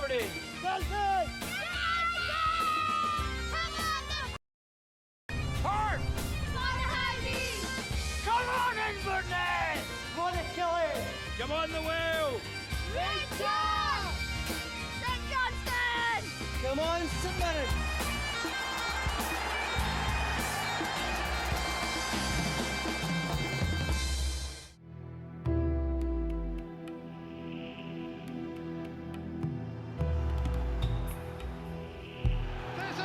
Aberdeen! Chelsea! Heart! Hibs! Come on, Inverness! Come on, Achilles! Come on, the wheel! Rachel! St Johnston! Come on, St Mirren!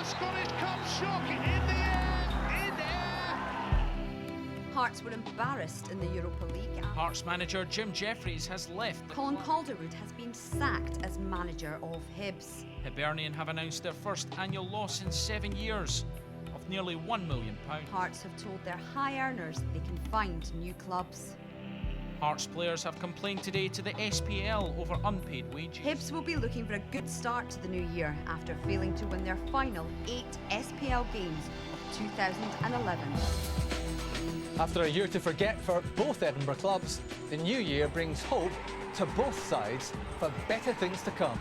Scottish Cup shock in the air, Hearts were embarrassed in the Europa League. Hearts manager Jim Jeffries has left. Colin Calderwood has been sacked as manager of Hibs. Hibernian have announced their first annual loss in 7 years of nearly £1 million. Hearts have told their high earners they can find new clubs. Hearts players have complained today to the SPL over unpaid wages. Hibs will be looking for a good start to the new year after failing to win their final 8 SPL games of 2011. After a year to forget for both Edinburgh clubs, the new year brings hope to both sides for better things to come.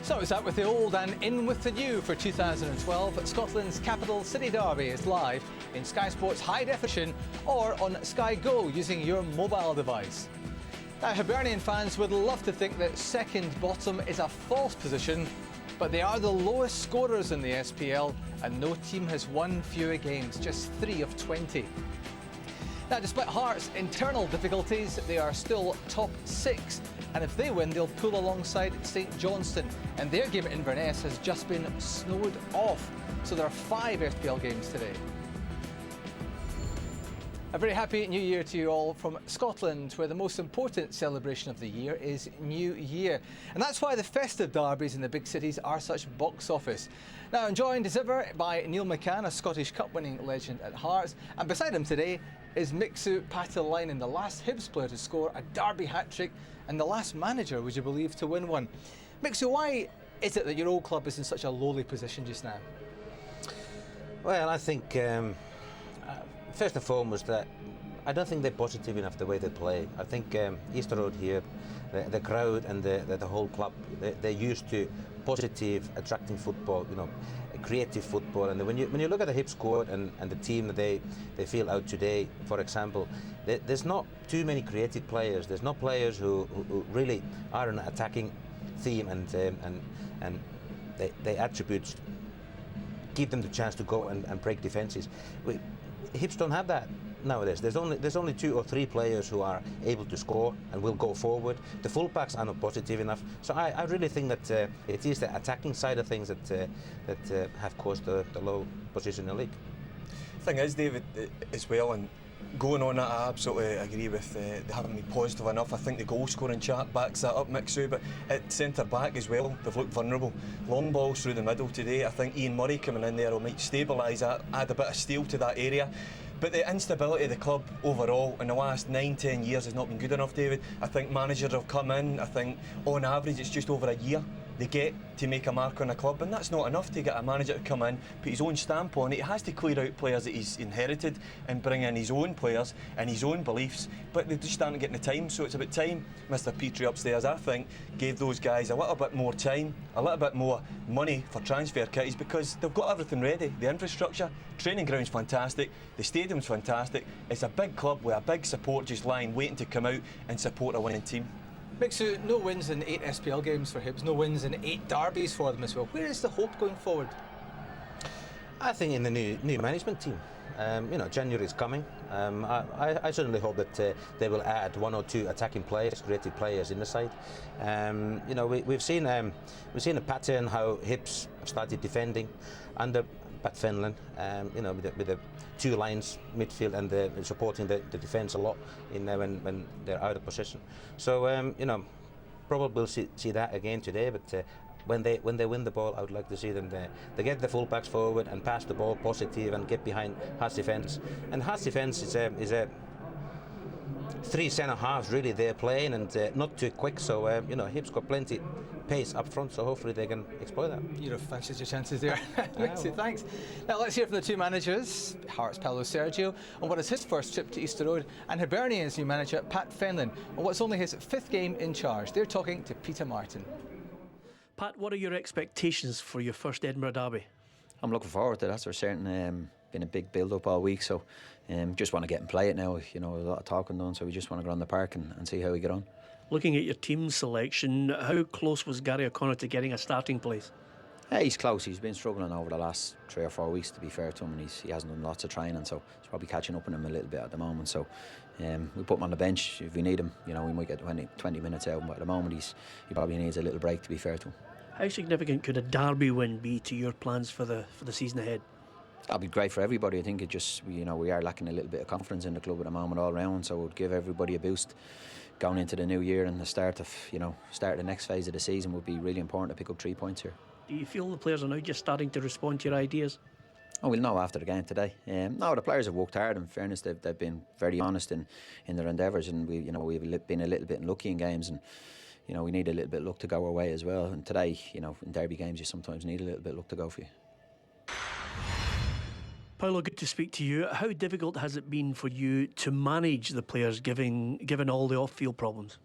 So it's out with the old and in with the new for 2012. Scotland's capital City Derby is live in Sky Sports High Definition or on Sky Go using your mobile device. Now, Hibernian fans would love to think that second bottom is a false position, but they are the lowest scorers in the SPL and no team has won fewer games, just 3 of 20. Now, despite Hearts' internal difficulties, they are still top 6. And if they win, they'll pull alongside St Johnston. And their game at Inverness has just been snowed off. So there are 5 FPL games today. A very happy New Year to you all from Scotland, where the most important celebration of the year is New Year. And that's why the festive derbies in the big cities are such box office. Now, I'm joined as ever by Neil McCann, a Scottish Cup winning legend at Hearts. And beside him today is Mixu Patelainen, the last Hibs player to score a derby hat-trick and the last manager, would you believe, to win one. Mixu, why is it that your old club is in such a lowly position just now? Well, I think first and foremost that I don't think they're positive enough the way they play. I think Easter Road here, the crowd and the whole club, they're used to positive, attracting football, you know, creative football. And when you look at the Hibs squad and the team that they feel out today, for example, there's not too many creative players. There's not players who really are an attacking theme and they attributes give them the chance to go and break defences. Hibs don't have that nowadays. There's only 2 or 3 players who are able to score and will go forward. The fullbacks are not positive enough. So I really think that it is the attacking side of things that have caused the low position in the league. The thing is, David, as well, and going on that, I absolutely agree with they haven't been positive enough. I think the goal scoring chart backs that up, Mixu, but at centre back as well, they've looked vulnerable. Long balls through the middle today. I think Ian Murray coming in there will might stabilise that, add a bit of steel to that area. But the instability of the club overall in the last 9-10 years has not been good enough, David. I think managers have come in, I think on average it's just over a year they get to make a mark on a club, and that's not enough to get a manager to come in, put his own stamp on it. He has to clear out players that he's inherited and bring in his own players and his own beliefs, but they just aren't getting the time. So it's about time Mr Petrie upstairs, I think, gave those guys a little bit more time, a little bit more money for transfer kitties, because they've got everything ready. The infrastructure, training ground's fantastic, the stadium's fantastic. It's a big club with a big support just lying waiting to come out and support a winning team. Mixu, no wins in 8 SPL games for Hibs, no wins in 8 derbies for them as well. Where is the hope going forward? I think in the new management team. You know, January is coming. I certainly hope that they will add 1 or 2 attacking players, creative players in the side. You know, we've seen a pattern how Hibs started defending under Pat Fenlon, you know, with the 2 lines midfield and supporting the defence a lot in there when they're out of possession. So you know, probably we'll see that again today. But when they win the ball, I would like to see them they get the fullbacks forward and pass the ball positive and get behind Hearts defence. And Hearts defence is a three centre halves really they're playing, and not too quick. So Hibs got plenty pace up front, so hopefully they can exploit that. You'd have fancied your chances there. Thanks. Now let's hear from the two managers, Hearts' Paulo Sergio, on what is his first trip to Easter Road, and Hibernian's new manager, Pat Fenlon, on what's only his 5th game in charge. They're talking to Peter Martin. Pat, what are your expectations for your first Edinburgh derby? I'm looking forward to that for certain. Been a big build-up all week, so just want to get and play it now. A lot of talking done, so we just want to go on the park and see how we get on. Looking at your team selection, how close was Gary O'Connor to getting a starting place? He's close. He's been struggling over the last 3 or 4 weeks, to be fair to him, and he hasn't done lots of training, so it's probably catching up on him a little bit at the moment. So we put him on the bench if we need him. We might get 20 minutes out, but at the moment he probably needs a little break, to be fair to him. How significant could a derby win be to your plans for the season ahead? That'll be great for everybody. I think it just, we are lacking a little bit of confidence in the club at the moment all round, so it would give everybody a boost going into the new year, and the start of the next phase of the season would be really important to pick up 3 points here. Do you feel the players are now just starting to respond to your ideas? Oh, we'll know after the game today. No, the players have worked hard. In fairness, they've been very honest in their endeavours, and we've been a little bit unlucky in games, and we need a little bit of luck to go our way as well. And today, in derby games, you sometimes need a little bit of luck to go for you. Paulo, good to speak to you. How difficult has it been for you to manage the players, given all the off-field problems?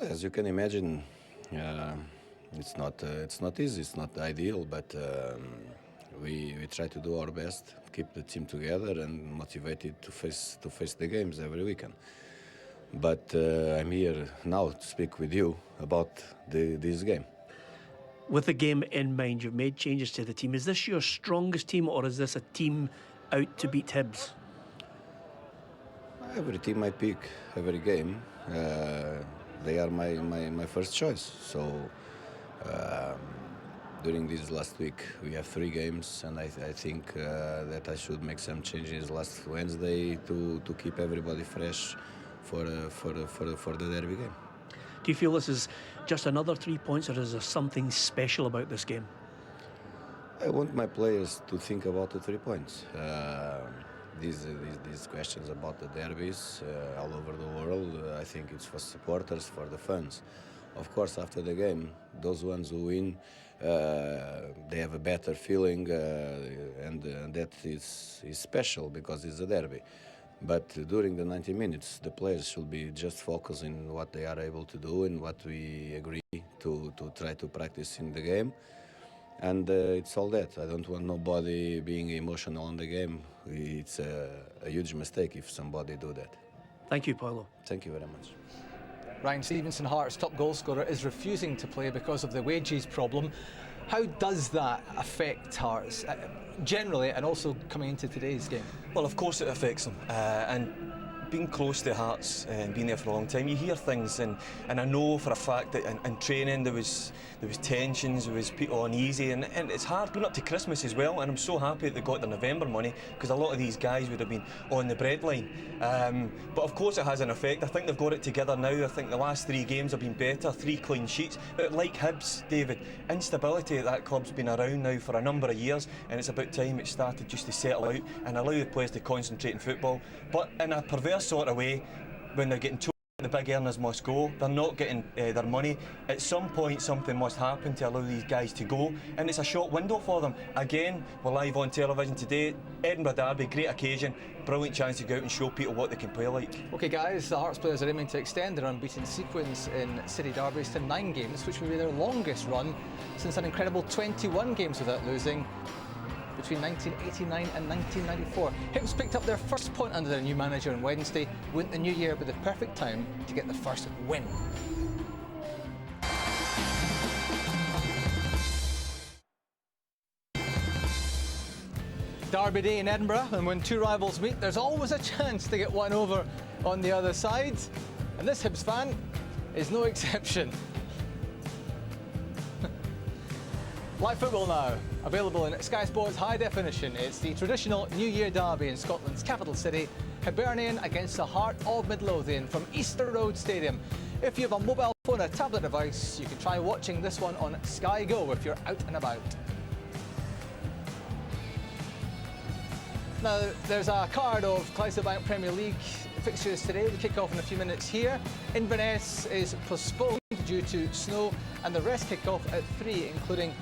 As you can imagine, it's not easy. It's not ideal, but we try to do our best, keep the team together, and motivated to face the games every weekend. But I'm here now to speak with you about this game. With the game in mind, you've made changes to the team. Is this your strongest team, or is this a team out to beat Hibs? Every team I pick, every game, they are my first choice. So during this last week, we have 3 games, and I think that I should make some changes last Wednesday to keep everybody fresh for the derby game. Do you feel this is just another 3 points, or is there something special about this game? I want my players to think about the 3 points. These questions about the derbies all over the world, I think it's for supporters, for the fans. Of course, after the game, those ones who win, they have a better feeling, and that is special because it's a derby. But during the 90 minutes, the players should be just focusing on what they are able to do and what we agree to try to practice in the game. And it's all that. I don't want nobody being emotional in the game. It's a huge mistake if somebody do that. Thank you, Paulo. Thank you very much. Ryan Stevenson, Hearts' top goal scorer, is refusing to play because of the wages problem. How does that affect Hearts generally, and also coming into today's game? Well, of course it affects them, and being close to Hearts and being there for a long time, you hear things, and I know for a fact that in training there was tensions, there was people uneasy, and it's hard going up to Christmas as well. And I'm so happy that they got their November money, because a lot of these guys would have been on the breadline. But of course it has an effect. I think they've got it together now. I think the last 3 games have been better, 3 clean sheets. But like Hibs, David, instability at that club's been around now for a number of years, and it's about time it started just to settle out and allow the players to concentrate on football. But in a perverse sort of way, when they're getting told the big earners must go, they're not getting their money. At some point something must happen to allow these guys to go, and it's a short window for them. Again, we're live on television today, Edinburgh derby, great occasion, brilliant chance to go out and show people what they can play like. OK guys, the Hearts players are aiming to extend their unbeaten sequence in city derbies to 9 games, which will be their longest run since an incredible 21 games without losing between 1989 and 1994. Hibs picked up their first point under their new manager on Wednesday, went the new year with the perfect time to get the first win. Derby day in Edinburgh, and when 2 rivals meet, there's always a chance to get one over on the other side. And this Hibs fan is no exception. Live football now, available in Sky Sports High Definition. It's the traditional New Year derby in Scotland's capital city, Hibernian against the Heart of Midlothian from Easter Road Stadium. If you have a mobile phone or a tablet device, you can try watching this one on Sky Go if you're out and about. Now, there's a card of Clydesdale Bank Premier League fixtures today. We kick off in a few minutes here. Inverness is postponed due to snow, and the rest kick off at 3, including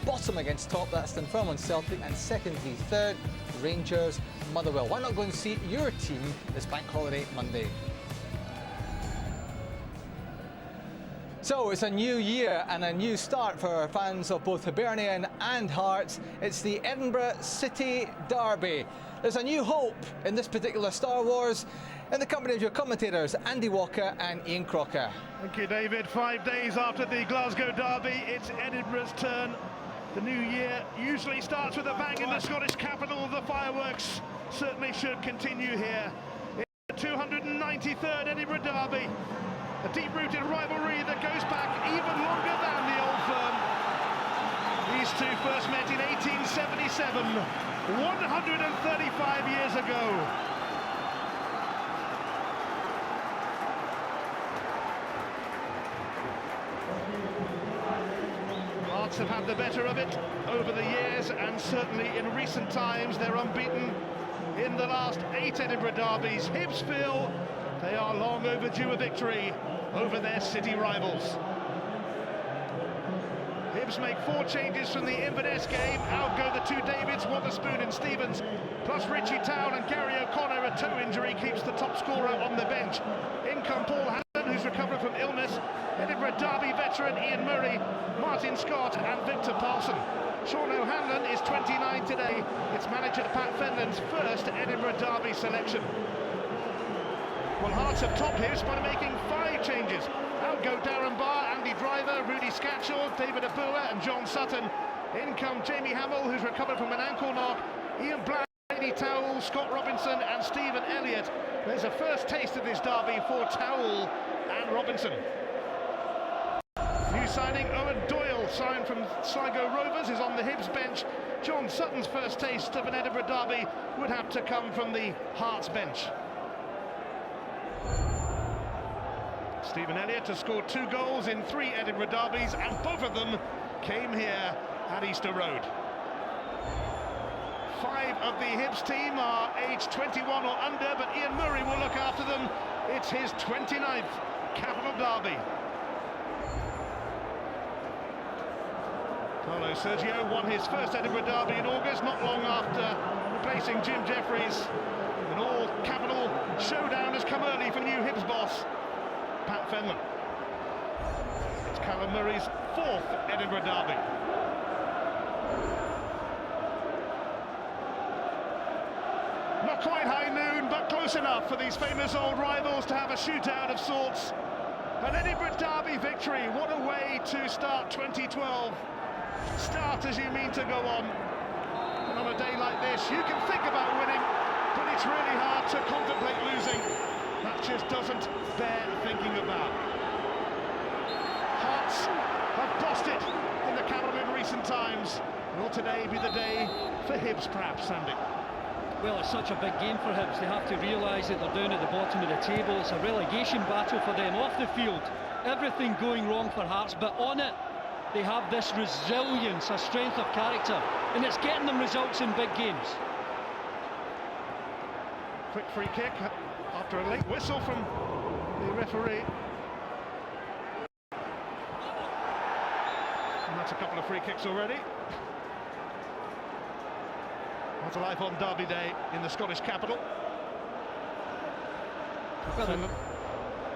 bottom against top, that's Dunfermline Celtic, and second v third, Rangers Motherwell. Why not go and see your team this bank holiday Monday? So it's a new year and a new start for fans of both Hibernian and Hearts. It's the Edinburgh City Derby. There's a new hope in this particular Star Wars in the company of your commentators, Andy Walker and Ian Crocker. Thank you, David. 5 days after the Glasgow Derby, it's Edinburgh's turn. The new year usually starts with a bang in the Scottish capital. The fireworks certainly should continue here. It's the 293rd Edinburgh Derby. A deep-rooted rivalry that goes back even longer than the old firm. These two first met in 1877, 135 years ago. Hearts have had the better of it over the years, and certainly in recent times they're unbeaten in the last 8 Edinburgh derbies. Hibs feel they are long overdue a victory over their city rivals. Hibs make 4 changes from the Inverness game. Out go the 2 Davids, Wotherspoon and Stevens, plus Richie Town and Gary O'Connor. A toe injury keeps the top scorer on the bench. In come Paul Hanlon, who's recovered from illness, Edinburgh Derby veteran Ian Murray, Martin Scott and Victor Paulson. Sean O'Hanlon is 29 today. It's manager Pat Fenlon's first Edinburgh Derby selection. Well, Hearts have topped Hibs by making 5 changes. Out go Darren Barr, Andy Driver, Rudy Scatchell, David Abua and John Sutton. In come Jamie Hamill, who's recovered from an ankle knock, Ian Black, Eddie Towell, Scott Robinson and Stephen Elliott. There's a first taste of this derby for Towell and Robinson. New signing Owen Doyle, signed from Sligo Rovers, is on the Hibs bench. John Sutton's first taste of an Edinburgh derby would have to come from the Hearts bench. Stephen Elliott has scored 2 goals in 3 Edinburgh derbies, and both of them came here at Easter Road. 5 of the Hibs team are aged 21 or under, but Ian Murray will look after them. It's his 29th capital derby. Carlo Sergio won his first Edinburgh derby in August, not long after replacing Jim Jeffries. An all-capital showdown has come early for new Hibs boss Pat Fenlon. It's Callum Murray's 4th Edinburgh derby. Not quite high noon, but close enough for these famous old rivals to have a shootout of sorts. An Edinburgh derby victory, what a way to start 2012. Start as you mean to go on. And on a day like this, you can think about winning, but it's really hard to contemplate losing. That just doesn't bear thinking about. Hearts have bossed it in the capital in recent times. Will today be the day for Hibs, perhaps, Sandy? Well, it's such a big game for Hibs. They have to realise that they're down at the bottom of the table. It's a relegation battle for them. Off the field, everything going wrong for Hearts, but on it, they have this resilience, a strength of character, and it's getting them results in big games. Quick free kick after a late whistle from the referee. And that's a couple of free kicks already. What's life on Derby Day in the Scottish capital?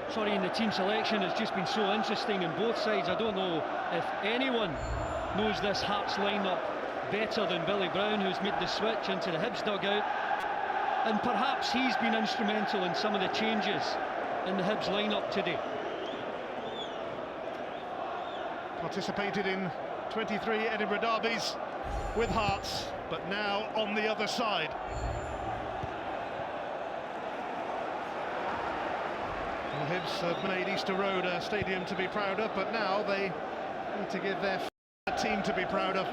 Sorry, in the team selection has just been so interesting in both sides. I don't know if anyone knows this Hearts lineup better than Billy Brown, who's made the switch into the Hibs dugout. And perhaps he's been instrumental in some of the changes in the Hibs lineup today. Participated in 23 Edinburgh derbies with Hearts, but now on the other side. The Hibs have made Easter Road a stadium to be proud of, but now they need to give their team to be proud of.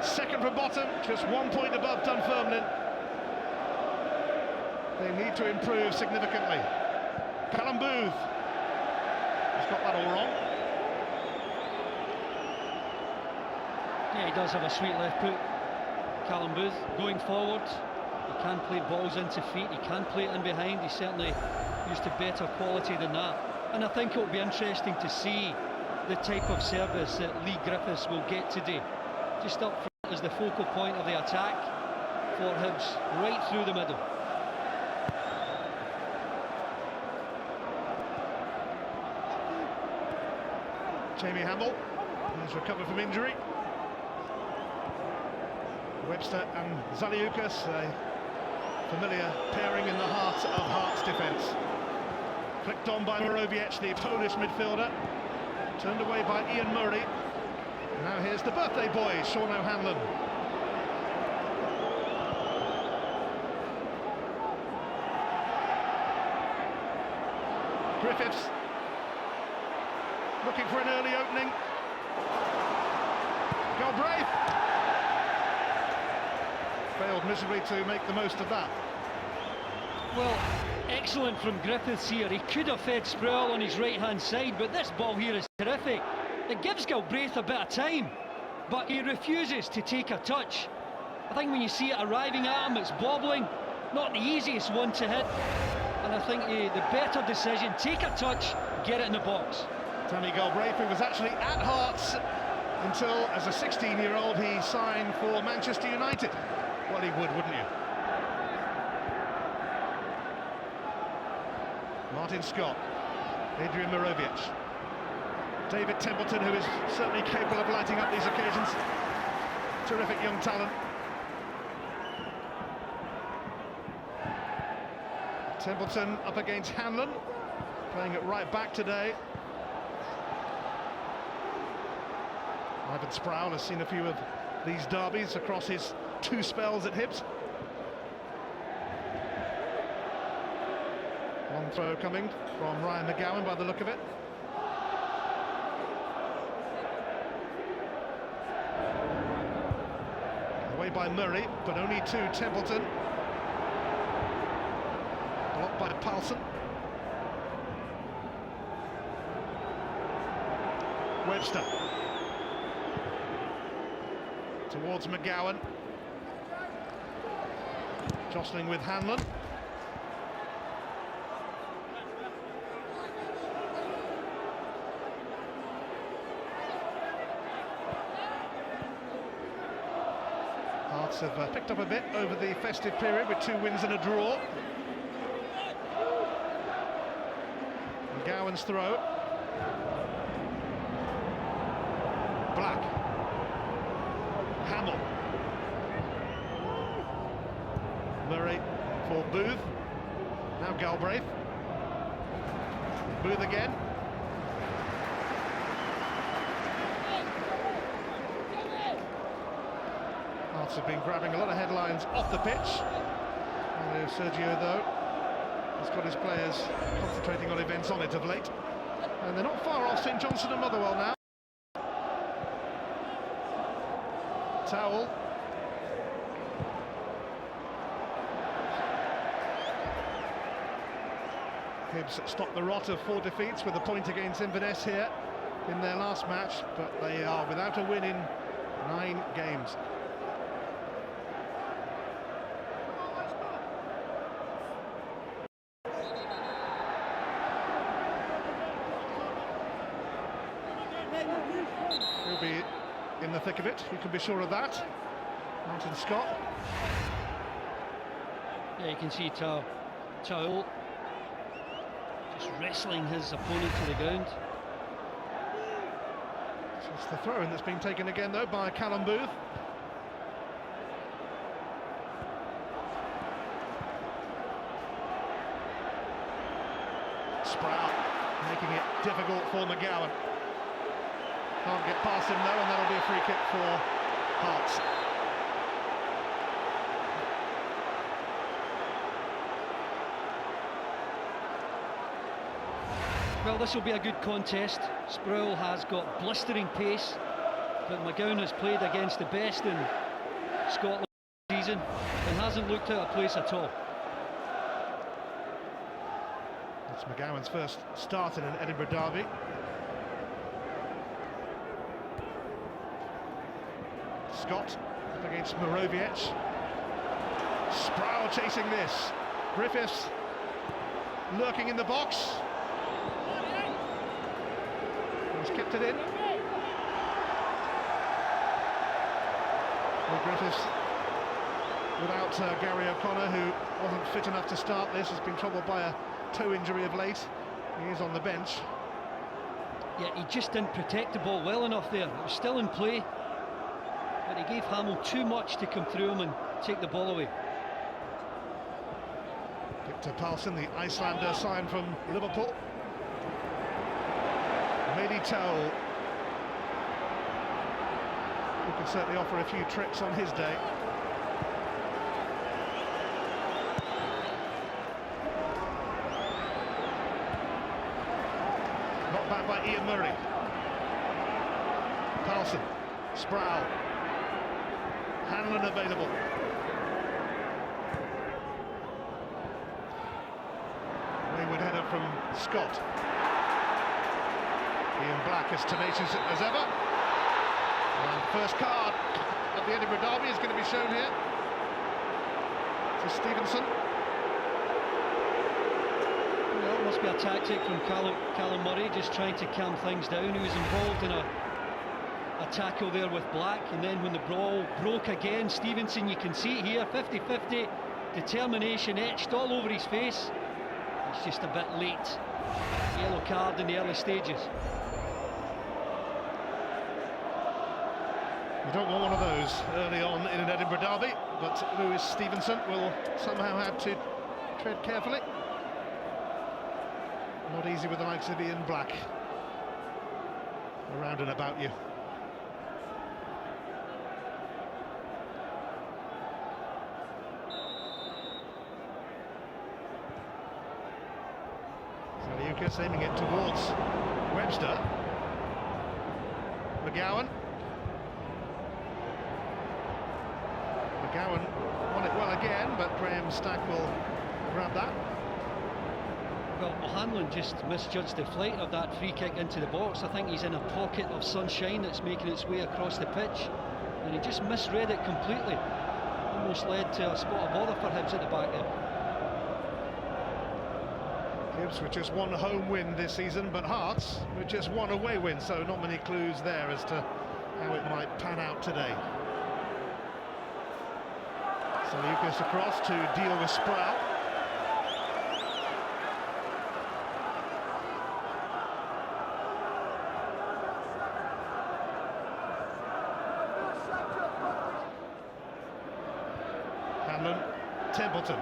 Second from bottom, just 1 point above Dunfermline. They need to improve significantly. Callum Booth has got that all wrong. Yeah, he does have a sweet left foot, Callum Booth, going forward. can play balls into feet, he can play it in behind. He's certainly used to better quality than that. And I think it'll be interesting to see the type of service that Lee Griffiths will get today. Just up front as the focal point of the attack for Hibs, right through the middle. Jamie Hamill has recovered from injury. Webster and Zaliukas, a familiar pairing in the heart of Hearts' defence. Flicked on by Morawiecz, the Polish midfielder. Turned away by Ian Murray. Now here's the birthday boy, Sean O'Hanlon. Griffiths looking for an early opening. Galbraith failed miserably to make the most of that. Well, excellent from Griffiths here. He could have fed Sproul on his right-hand side, but this ball here is terrific. It gives Galbraith a bit of time, but he refuses to take a touch. I think when you see it arriving at him, it's bobbling. Not the easiest one to hit. And I think the better decision, take a touch, get it in the box. Tammy Galbraith, who was actually at Hearts until, as a 16-year-old, he signed for Manchester United. Well, he would, wouldn't you? Martin Scott, Adrian Morawiecz, David Templeton, who is certainly capable of lighting up these occasions. Terrific young talent. Templeton up against Hanlon, playing it right back today. Ivan Sproul has seen a few of these derbies across his 2 spells at Hibs. Long throw coming from Ryan McGowan by the look of it. Away by Murray, but only to Templeton. Blocked by Paulson. Webster. Towards McGowan. Jostling with Hanlon. Hearts have picked up a bit over the festive period with 2 wins and a draw. McGowan's throw. Black. Hamill. Murray for Booth. Now Galbraith. Booth again. Hearts have been grabbing a lot of headlines off the pitch. Sergio, though, has got his players concentrating on events on it of late. And they're not far off St Johnstone and Motherwell now. Towell. Hibs stopped the rot of 4 defeats with a point against Inverness here in their last match, but they are without a win in 9 games. He'll be in the thick of it, you can be sure of that. Martin Scott. Yeah, you can see Towell just wrestling his opponent to the ground. So it's the throw-in that's been taken again, though, by Callum Booth. Sprout making it difficult for McGowan. Can't get past him, though, and that'll be a free kick for Hearts. Well, this will be a good contest. Sproul has got blistering pace, but McGowan has played against the best in Scotland this season and hasn't looked out of place at all. It's McGowan's first start in an Edinburgh derby. Scott up against Morawiecz. Sproul chasing this. Griffiths lurking in the box. He's kept it in. Well, Griffiths, without Gary O'Connor, who wasn't fit enough to start this, has been troubled by a toe injury of late. He is on the bench. Yeah, he just didn't protect the ball well enough there. It was still in play, but he gave Hamill too much to come through him and take the ball away. Victor Paulsen, the Icelander signed from Liverpool. Mady Towell, who could certainly offer a few tricks on his day. Knocked back by Ian Murray. Paulsen, Sproul, Hanlon available. Wayward header from Scott. Ian Black as tenacious as ever. And first card of the Edinburgh Derby is going to be shown here to Stevenson. Well, it must be a tactic from Callum Murray, just trying to calm things down. He was involved in a tackle there with Black, and then when the ball broke again, Stevenson, you can see it here, 50-50, determination etched all over his face. It's just a bit late. Yellow card in the early stages. You don't want one of those early on in an Edinburgh Derby, but Lewis Stevenson will somehow have to tread carefully. Not easy with the likes of Ian Black around and about you. Saliukas aiming it towards Webster. McGowan. McGowan won it well again, but Graham Stack will grab that. Well, O'Hanlon just misjudged the flight of that free kick into the box. I think he's in a pocket of sunshine that's making its way across the pitch, and he just misread it completely. Almost led to a spot of bother for Hibs at the back there. Hibs with just one home win this season, but Hearts with just one away win, so not many clues there as to how it might pan out today. So Lucas across to deal with Sproul. Hanlon, Templeton.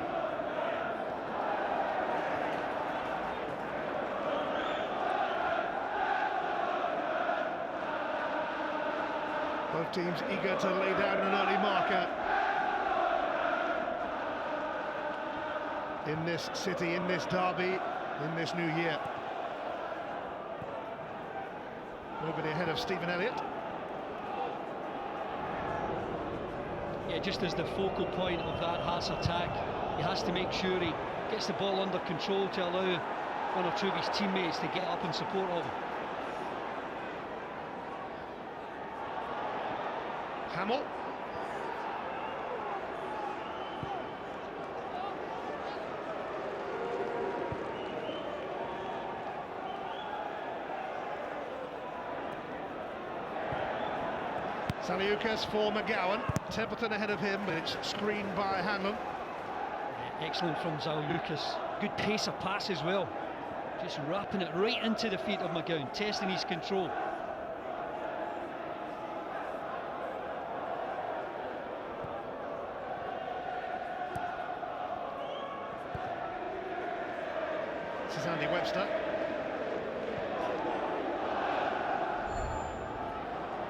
Both teams eager to lay down an early marker in this city, in this derby, in this new year. Nobody ahead of Stephen Elliott. Yeah, just as the focal point of that Hearts attack, he has to make sure he gets the ball under control to allow one or two of his teammates to get up and support of him. Hamill. Saliukas for McGowan. Templeton ahead of him, but it's screened by Hanlon. Excellent from Saliukas. Good pace of pass as well. Just wrapping it right into the feet of McGowan, testing his control. This is Andy Webster.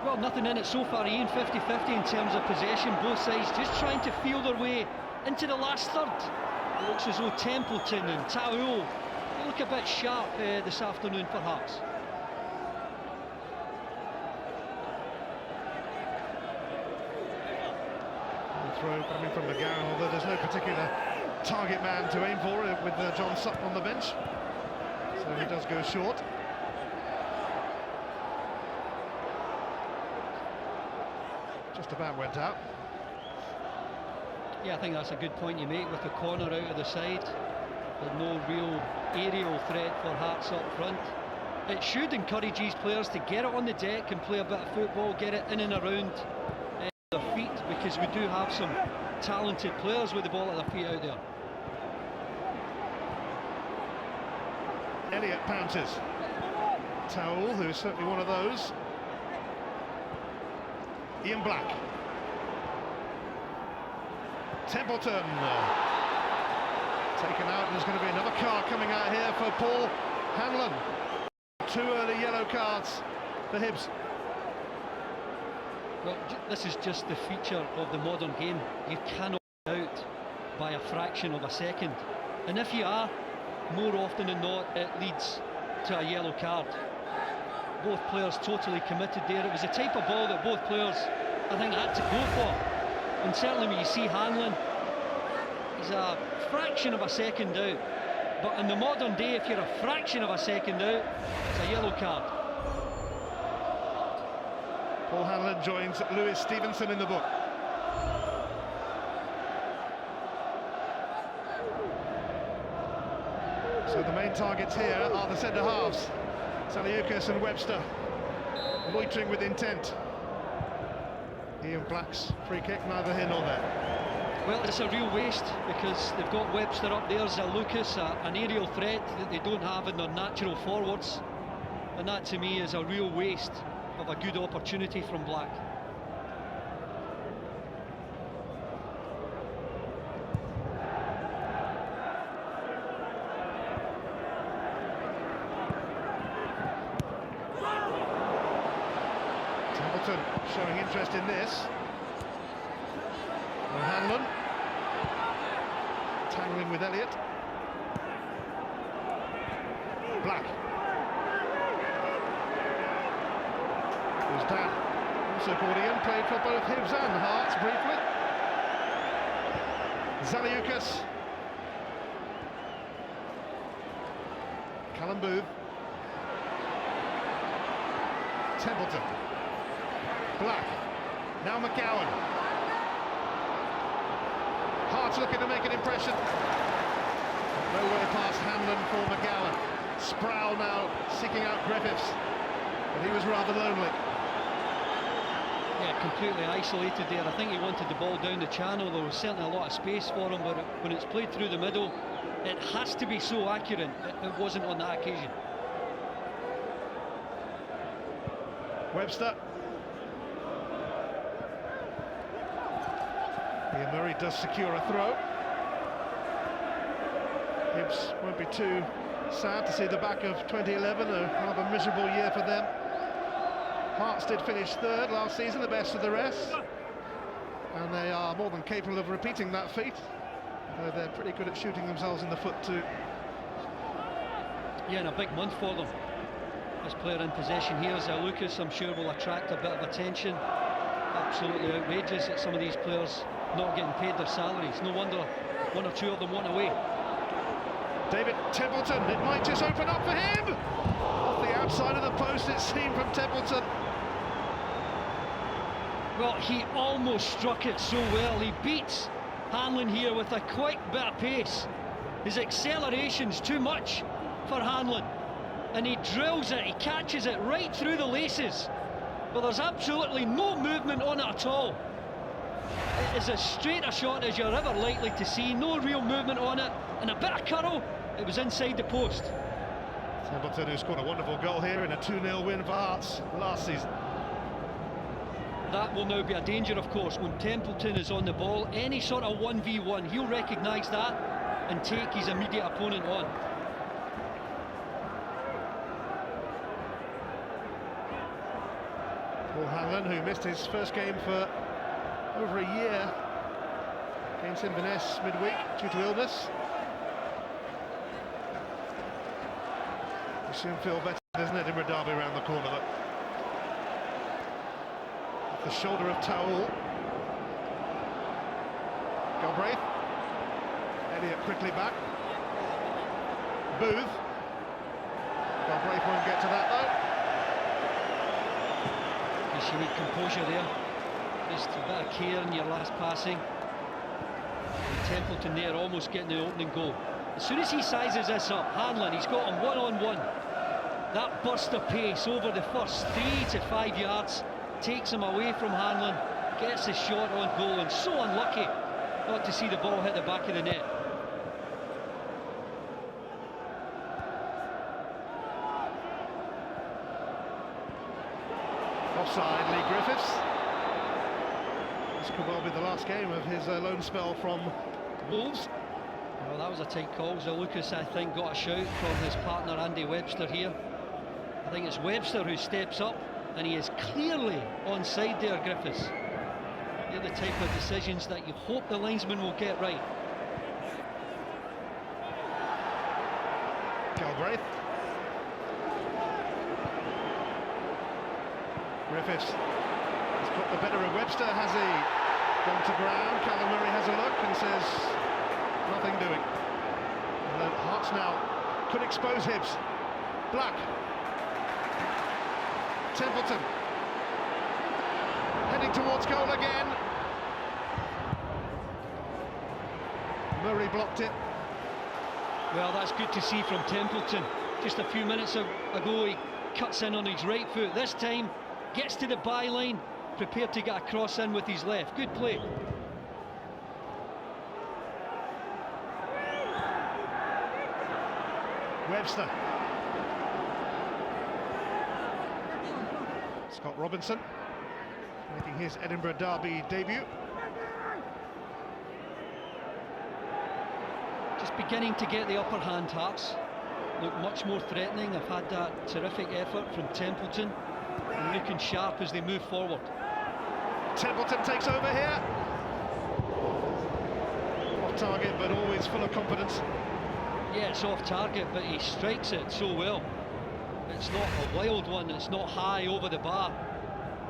Well, nothing in it so far, Ian. 50-50 in terms of possession. Both sides just trying to feel their way into the last third. It looks as though Templeton and Tao look a bit sharp this afternoon for Hearts. The throw coming from McGowan, although there's no particular target man to aim for with John Sutton on the bench. So he does go short. Just about went out. Yeah, I think that's a good point you make with the corner out of the side. There's no real aerial threat for Hearts up front. It should encourage these players to get it on the deck and play a bit of football, get it in and around their feet, because we do have some talented players with the ball at their feet out there. Elliott pounces. Towell, who is certainly one of those. Ian Black. Templeton. Taken out, and there's going to be another card coming out here for Paul Hanlon. 2 early yellow cards for Hibs. Well, this is just the feature of the modern game. You cannot be out by a fraction of a second. And if you are, more often than not, it leads to a yellow card. Both players totally committed there. It was the type of ball that both players, I think, had to go for. And certainly when you see Hanlon, he's a fraction of a second out. But in the modern day, if you're a fraction of a second out, it's a yellow card. Paul Hanlon joins Lewis Stevenson in the book. So the main targets here are the centre halves, Saliukas and Webster, loitering with intent. Ian Black's free kick, neither here nor there. Well, it's a real waste, because they've got Webster up there, Zalewskis, an aerial threat that they don't have in their natural forwards, and that to me is a real waste of a good opportunity from Black. Templeton showing interest in this. Hanlon tangling with Elliott. Black. Who's down. Also called Ian, played for both Hibs and Hearts briefly. Zalewskis. Callum Booth. Templeton. Black. Now McGowan. Hearts looking to make an impression. Nowhere past Hanlon for McGowan. Sproul now seeking out Griffiths, but he was rather lonely. Yeah, completely isolated there. I think he wanted the ball down the channel. There was certainly a lot of space for him, but when it's played through the middle, it has to be so accurate. It wasn't on that occasion. Webster. Ian Murray does secure a throw. Hibs won't be too sad to see the back of 2011, a rather miserable year for them. Hearts did finish third last season, the best of the rest, and they are more than capable of repeating that feat. They're pretty good at shooting themselves in the foot too. Yeah, and a big month for them. This player in possession here, Zalewskis, I'm sure will attract a bit of attention. Absolutely outrageous that some of these players not getting paid their salaries. No wonder 1 or 2 of them want away. David Templeton, it might just open up for him! Off the outside of the post, it seemed, from Templeton. Well, he almost struck it so well. He beats Hanlon here with a quick bit of pace. His acceleration's too much for Hanlon, and he drills it, he catches it right through the laces. But there's absolutely no movement on it at all. It is as straight a shot as you're ever likely to see. No real movement on it, and a bit of curl. It was inside the post. Templeton, who scored a wonderful goal here in a 2-0 win for Hearts last season. That will now be a danger, of course, when Templeton is on the ball. Any sort of 1v1, he'll recognise that and take his immediate opponent on. Paul Hanlon, who missed his first game for over a year against Inverness midweek due to illness. You soon feel better, doesn't it, Edinburgh Derby around the corner, though. The shoulder of Towell. Galbraith. Elliott quickly back. Booth. Galbraith won't get to that, though. You need composure there. Just a bit of care in your last passing. Templeton there almost getting the opening goal. As soon as he sizes this up, Hanlon, he's got him one-on-one. That burst of pace over the first 3 to 5 yards takes him away from Hanlon, gets the shot on goal, and so unlucky not to see the ball hit the back of the net. Offside, Lee Griffiths. This could well be the last game of his loan spell from Wolves. Well, that was a tight call. So Lucas, I think, got a shout from his partner Andy Webster here. I think it's Webster who steps up, and he is clearly onside there, Griffiths. They're the type of decisions that you hope the linesman will get right. Galbraith. Griffiths has got the better of Webster, has he? Gone to ground. Callum Murray has a look and says nothing doing. And the Hearts now could expose Hibs. Black. Templeton heading towards goal again. Murray blocked it. Well, that's good to see from Templeton. Just a few minutes ago he cuts in on his right foot. This time gets to the byline, prepared to get a cross in with his left. Good play. Webster. Scott Robinson making his Edinburgh Derby debut. Just beginning to get the upper hand, Hearts. Look much more threatening. I've had that terrific effort from Templeton. And looking sharp as they move forward. Templeton takes over here. Off target, but always full of confidence. Yeah, it's off target, but he strikes it so well. It's not a wild one, it's not high over the bar.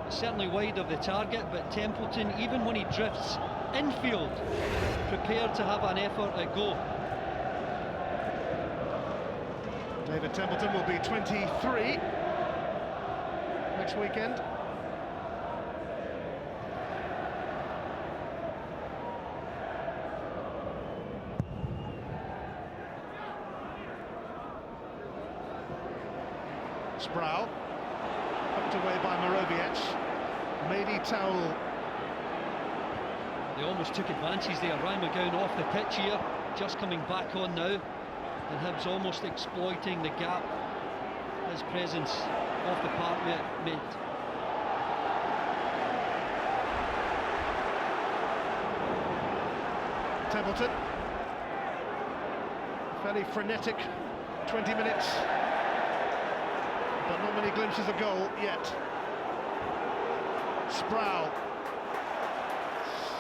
It's certainly wide of the target, but Templeton, even when he drifts infield, prepared to have an effort at goal. David Templeton will be 23 next weekend. Sproul, poked away by Moroviec. Mady Towell. They almost took advantage there. Ryan McGowan off the pitch here, just coming back on now. And Hibs almost exploiting the gap his presence off the park meant. Templeton. Fairly frenetic 20 minutes. But not many glimpses of goal yet. Sproul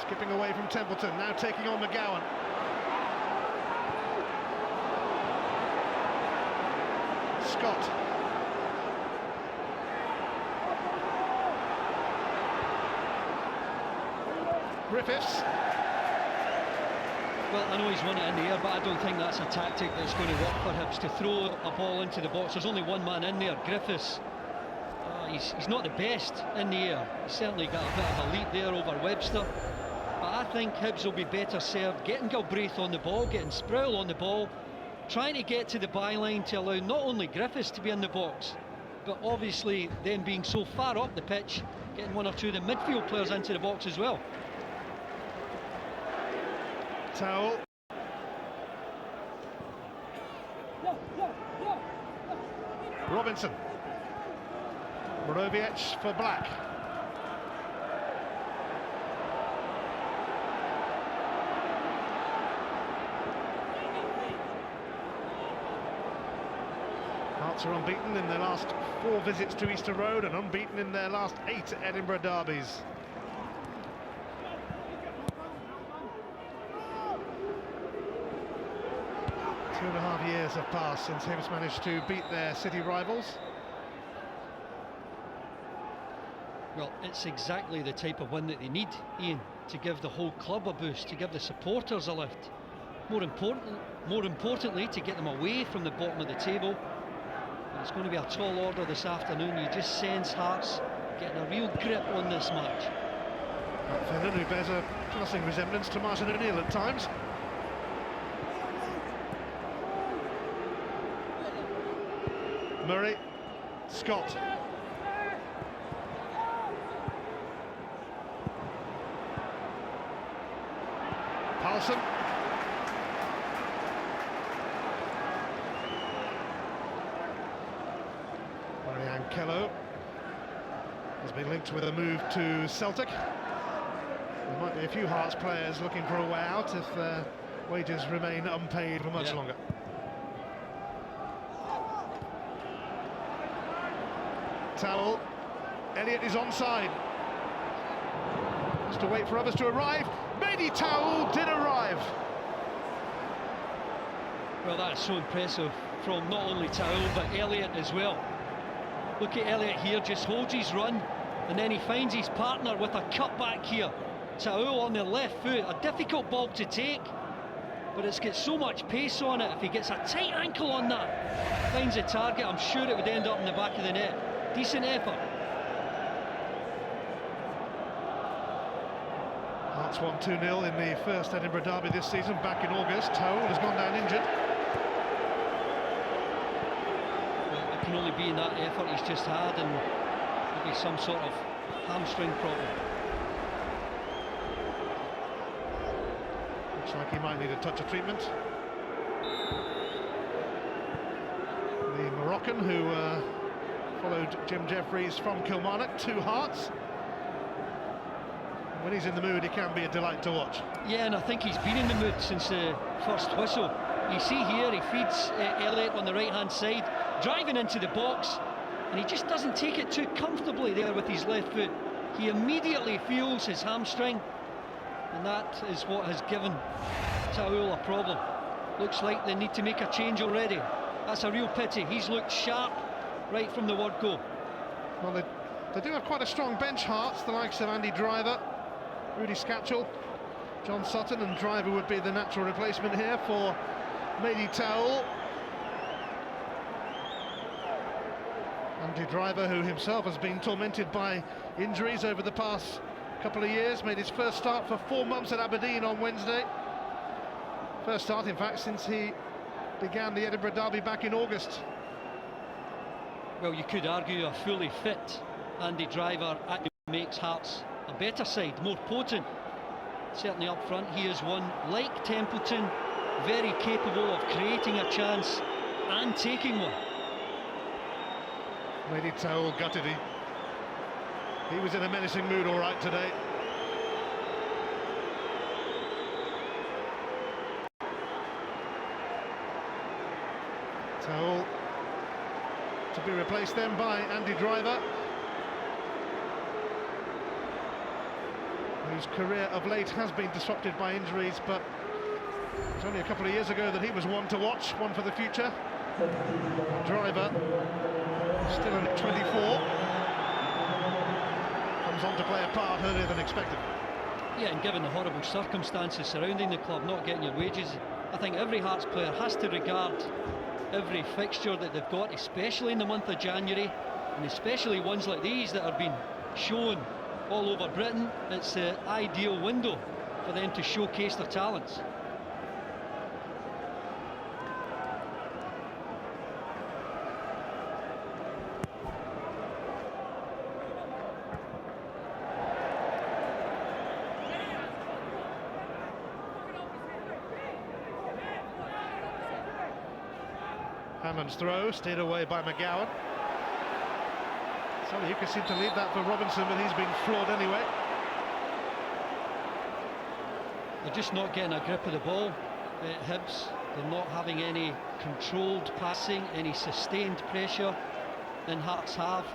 skipping away from Templeton, now taking on McGowan. Scott. Griffiths. Well, I know he's won it in the air, but I don't think that's a tactic that's going to work for Hibs, to throw a ball into the box. There's only one man in there, Griffiths. He's not the best in the air. He's certainly got a bit of a leap there over Webster. But I think Hibs will be better served getting Galbraith on the ball, getting Sproul on the ball, trying to get to the byline to allow not only Griffiths to be in the box, but obviously them being so far up the pitch, getting one or two of the midfield players into the box as well. Towell. Robinson. Moroviec for Black. Hearts are unbeaten in their last 4 visits to Easter Road and unbeaten in their last 8 Edinburgh derbies. Two and a half years have passed since Hibs managed to beat their city rivals. Well, it's exactly the type of win that they need, Ian, to give the whole club a boost, to give the supporters a lift. More importantly, to get them away from the bottom of the table. And it's going to be a tall order this afternoon. You just sense Hearts getting a real grip on this match. That villain who bears a passing resemblance to Martin O'Neill at times. Murray, Scott. Paulson. Marianne Kello has been linked with a move to Celtic. There might be a few Hearts players looking for a way out if their wages remain unpaid for much longer. Towell. Elliott is onside. Has to wait for others to arrive. Mady Towell did arrive. Well, that is so impressive from not only Towell but Elliott as well. Look at Elliott here, just holds his run and then he finds his partner with a cutback here. Towell on the left foot, a difficult ball to take, but it's got so much pace on it. If he gets a tight ankle on that, finds a target, I'm sure it would end up in the back of the net. Decent effort. Hearts won 2-0 in the first Edinburgh derby this season, back in August. Towell has gone down injured. Well, it can only be in that effort he's just had, and maybe some sort of hamstring problem. Looks like he might need a touch of treatment. The Moroccan who followed Jim Jeffries from Kilmarnock to Hearts. When he's in the mood, he can be a delight to watch. Yeah, and I think he's been in the mood since the first whistle. You see here, he feeds Elliott on the right-hand side, driving into the box, and he just doesn't take it too comfortably there with his left foot. He immediately feels his hamstring, and that is what has given Towell a problem. Looks like they need to make a change already. That's a real pity. He's looked sharp right from the word go. Well, they do have quite a strong bench, Hearts, the likes of Andy Driver, Rudy Scatchell, John Sutton, and Driver would be the natural replacement here for Mady Towell. Andy Driver, who himself has been tormented by injuries over the past couple of years, made his first start for 4 months at Aberdeen on Wednesday. First start, in fact, since he began the Edinburgh derby back in August. Well, you could argue a fully fit Andy Driver actually makes Hearts a better side, more potent. Certainly up front, he is one, like Templeton, very capable of creating a chance and taking one. Mady Towell gutted. He was in a menacing mood all right today. Towell to be replaced then by Andy Driver, whose career of late has been disrupted by injuries, but it's only a couple of years ago that he was one to watch, one for the future. Driver, still only 24, comes on to play a part earlier than expected. Yeah, and given the horrible circumstances surrounding the club, not getting your wages, I think every Hearts player has to regard every fixture that they've got, especially in the month of January, and especially ones like these that are being shown all over Britain. It's the ideal window for them to showcase their talents. Hammond's throw, steered away by McGowan. So you can seem to leave that for Robinson, but he's been flawed anyway. They're just not getting a grip of the ball at Hibs. They're not having any controlled passing, any sustained pressure, and Hearts have.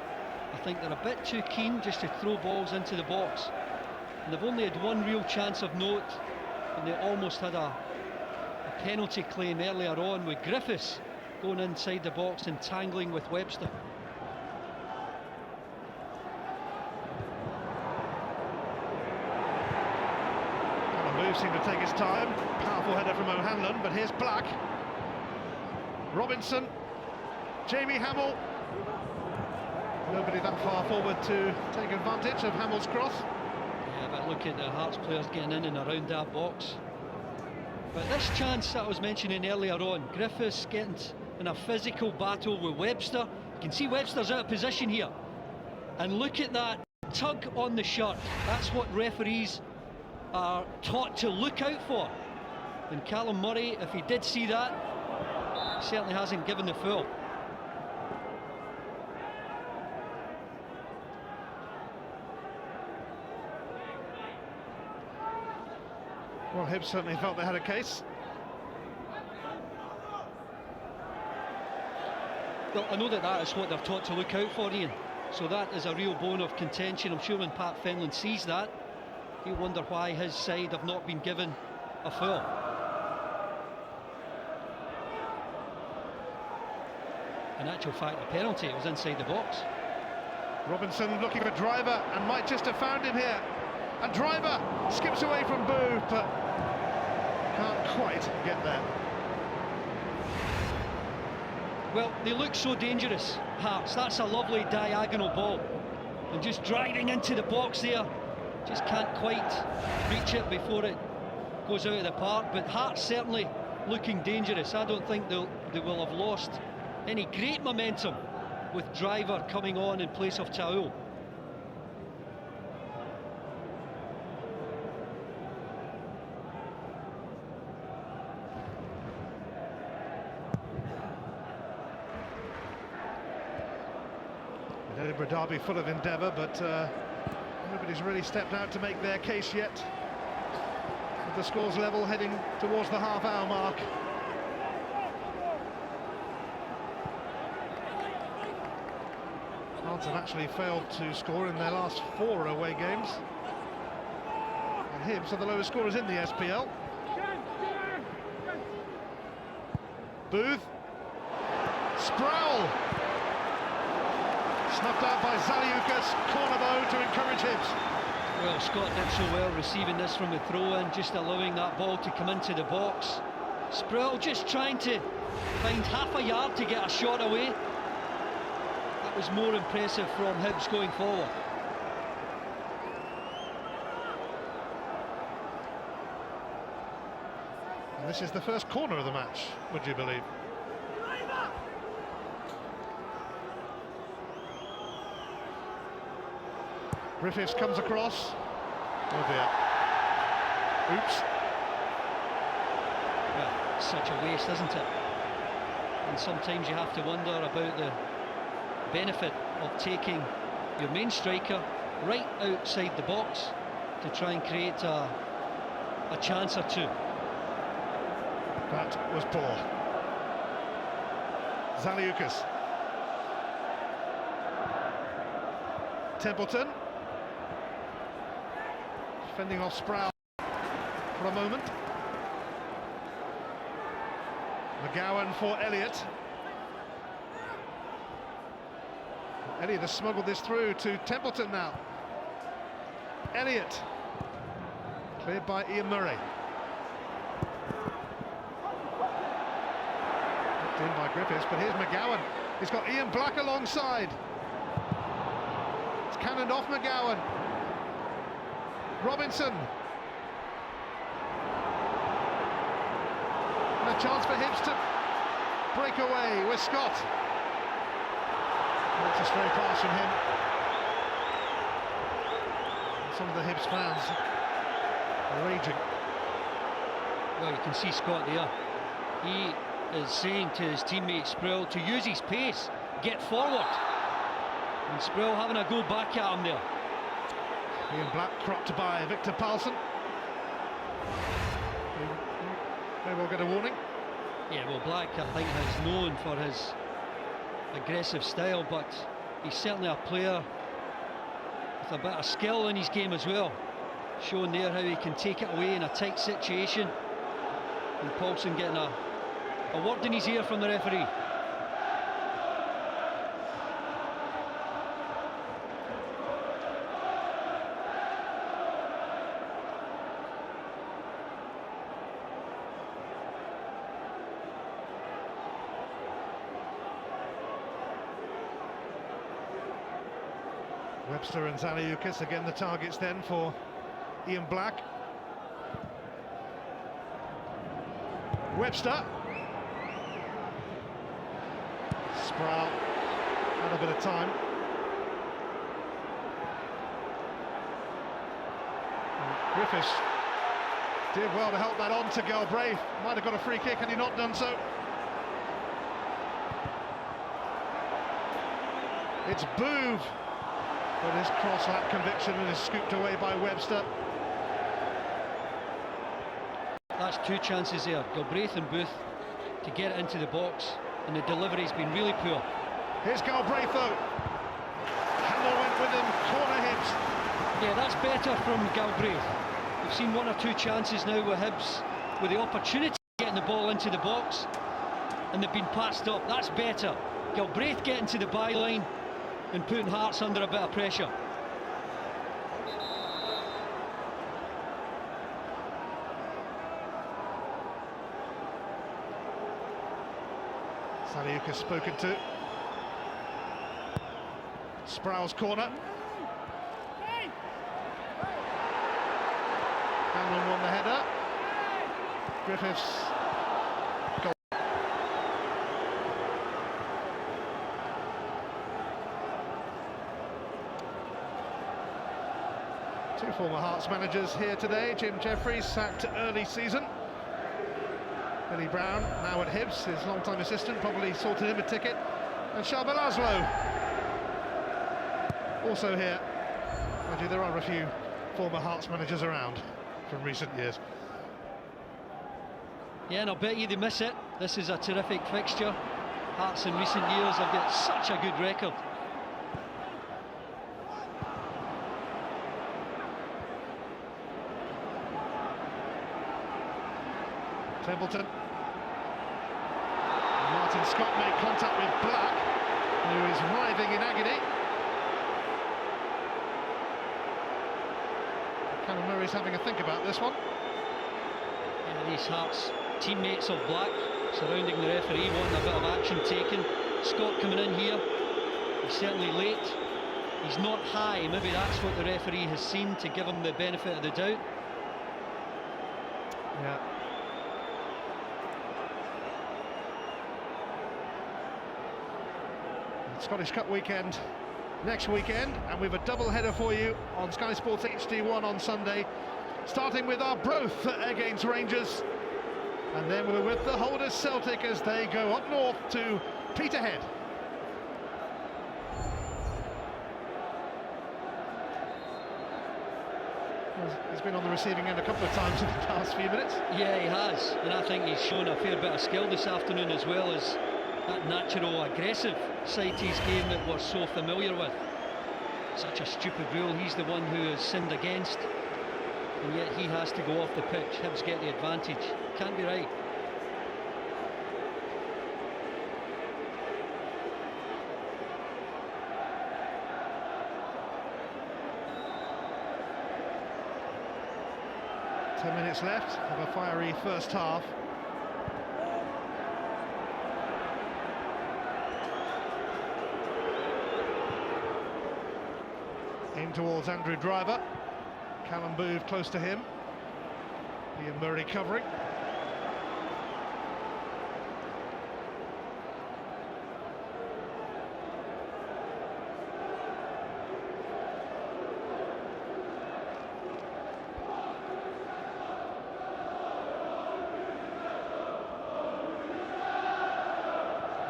I think they're a bit too keen just to throw balls into the box. And they've only had one real chance of note, and they almost had a penalty claim earlier on with Griffiths going inside the box and tangling with Webster. The move seemed to take his time. Powerful header from O'Hanlon, but here's Black. Robinson, Jamie Hamill. Nobody that far forward to take advantage of Hamill's cross. Yeah, but look at the Hearts players getting in and around that box. But this chance that I was mentioning earlier on, Griffiths getting in a physical battle with Webster. You can see Webster's out of position here. And look at that tug on the shirt. That's what referees are taught to look out for. And Callum Murray, if he did see that, certainly hasn't given the foul. Well, Hibs certainly felt they had a case. Well, I know that is what they're taught to look out for, Ian. So that is a real bone of contention. I'm sure when Pat Fenlon sees that, he'll wonder why his side have not been given a foul. In actual fact, a penalty. It was inside the box. Robinson looking for Driver and might just have found him here. And Driver skips away from Booth, but can't quite get there. Well, they look so dangerous, Hearts. That's a lovely diagonal ball. And just driving into the box there. Just can't quite reach it before it goes out of the park. But Hearts certainly looking dangerous. I don't think they will have lost any great momentum with Driver coming on in place of Taul. Edinburgh derby full of endeavour, but nobody's really stepped out to make their case yet. With the scores level heading towards the half-hour mark. Hearts have actually failed to score in their last 4 away games. And Hibs are the lowest scorers in the SPL. Booth. Sproul. Snuffed out by Zaliukas, corner though to encourage Hibs. Well, Scott did so well receiving this from the throw-in, just allowing that ball to come into the box. Sproul just trying to find half a yard to get a shot away. That was more impressive from Hibs going forward. And this is the first corner of the match, would you believe? Griffiths comes across. Oh dear. Oops. Well, such a waste, isn't it? And sometimes you have to wonder about the benefit of taking your main striker right outside the box to try and create a chance or two. That was poor. Zaliukas. Templeton. Fending off Sproul for a moment. McGowan for Elliott. Elliott has smuggled this through to Templeton now. Elliott. Cleared by Ian Murray. Knocked in by Griffiths, but here's McGowan. He's got Ian Black alongside. It's cannoned off McGowan. Robinson. And a chance for Hibs to break away with Scott. That's a stray pass from him. And some of the Hibs fans are raging. Well, you can see Scott there. He is saying to his teammate Sproul to use his pace, get forward. And Sproul having a go back at him there. Ian Black cropped by Victor Paulsen. May well get a warning. Yeah, well, Black, I think, is known for his aggressive style, but he's certainly a player with a bit of skill in his game as well. Showing there how he can take it away in a tight situation. And Paulsen getting a word in his ear from the referee. Webster and Zaliukas, again the targets then for Ian Black. Webster. Sproul had a bit of time. Griffiths did well to help that on to Galbraith. Might have got a free kick had he not done so. It's Boove, but his cross lacked conviction and is scooped away by Webster. That's two chances there, Galbraith and Booth, to get it into the box, and the delivery's been really poor. Here's Galbraith though. Hamill went with him, corner Hibs. Yeah, that's better from Galbraith. We've seen one or two chances now with Hibs with the opportunity of getting the ball into the box, and they've been passed up. That's better. Galbraith getting to the byline and putting Hearts under a bit of pressure. Saliuk has spoken to. Sproul's corner. Hanlon won the header. Griffiths. Goal. Two former Hearts managers here today. Jim Jeffries sacked early season. Billy Brown, now at Hibs, his long-time assistant, probably sorted him a ticket. And Shaba Laszlo, also here. Mind you, there are a few former Hearts managers around from recent years. Yeah, and I'll bet you they miss it. This is a terrific fixture. Hearts in recent years have got such a good record. Templeton. Martin Scott made contact with Black, who is writhing in agony. Callum Murray's having a think about this one. Yeah, these Hearts teammates of Black surrounding the referee, wanting a bit of action taken. Scott coming in here, he's certainly late. He's not high, maybe that's what the referee has seen to give him the benefit of the doubt. Yeah. Scottish Cup weekend next weekend, and we've a double header for you on Sky Sports HD1 on Sunday, starting with Arbroath against Rangers, and then we're with the holders Celtic as they go up north to Peterhead. He's been on the receiving end a couple of times in the past few minutes. Yeah, he has, and I think he's shown a fair bit of skill this afternoon, as well as that natural aggressive side to his game that we're so familiar with. Such a stupid rule, he's the one who has sinned against, and yet he has to go off the pitch. Hibs get the advantage. Can't be right. Ten minutes left of a fiery first half. In towards Andrew Driver. Callum Boove close to him. Ian Murray covering.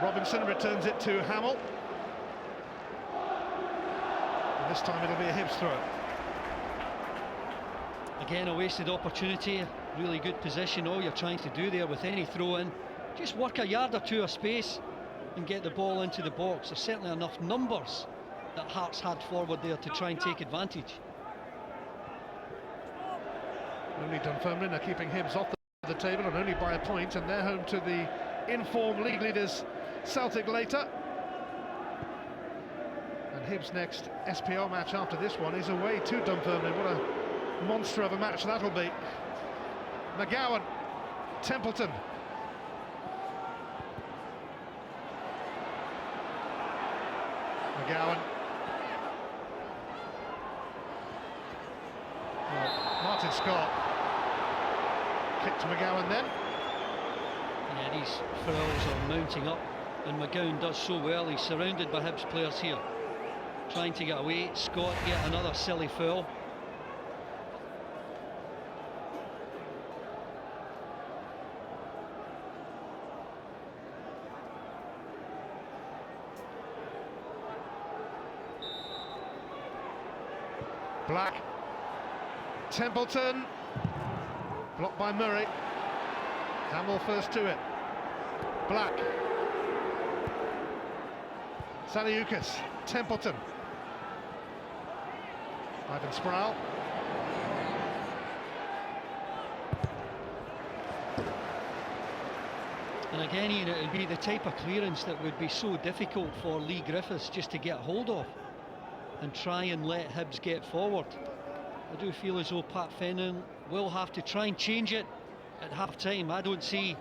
Robinson returns it to Hamill. And this time it'll be a Hibs throw. Again, a wasted opportunity, really good position. All you're trying to do there with any throw-in, just work a yard or two of space and get the ball into the box. There's certainly enough numbers that Hearts had forward there to try and take advantage. Only Dunfermline are keeping Hibs off the table, and only by a point, and they're home to the in-form league leaders Celtic later. And Hibs' next SPL match after this one is away to Dunfermline. What a monster of a match that'll be. McGowan, Templeton. McGowan. Well, Martin Scott kicked to McGowan then. Yeah, these fouls are mounting up And McGowan does so well. He's surrounded by Hibs players here, trying to get away. Scott get another silly foul. Black, Templeton, blocked by Murray. Hamill first to it. Black, Zaliukas, Templeton, Ivan Sproul. And again, Ian, it would be the type of clearance that would be so difficult for Lee Griffiths just to get hold of and try and let Hibs get forward. I do feel as though Pat Fenton will have to try and change it at half-time. I don't see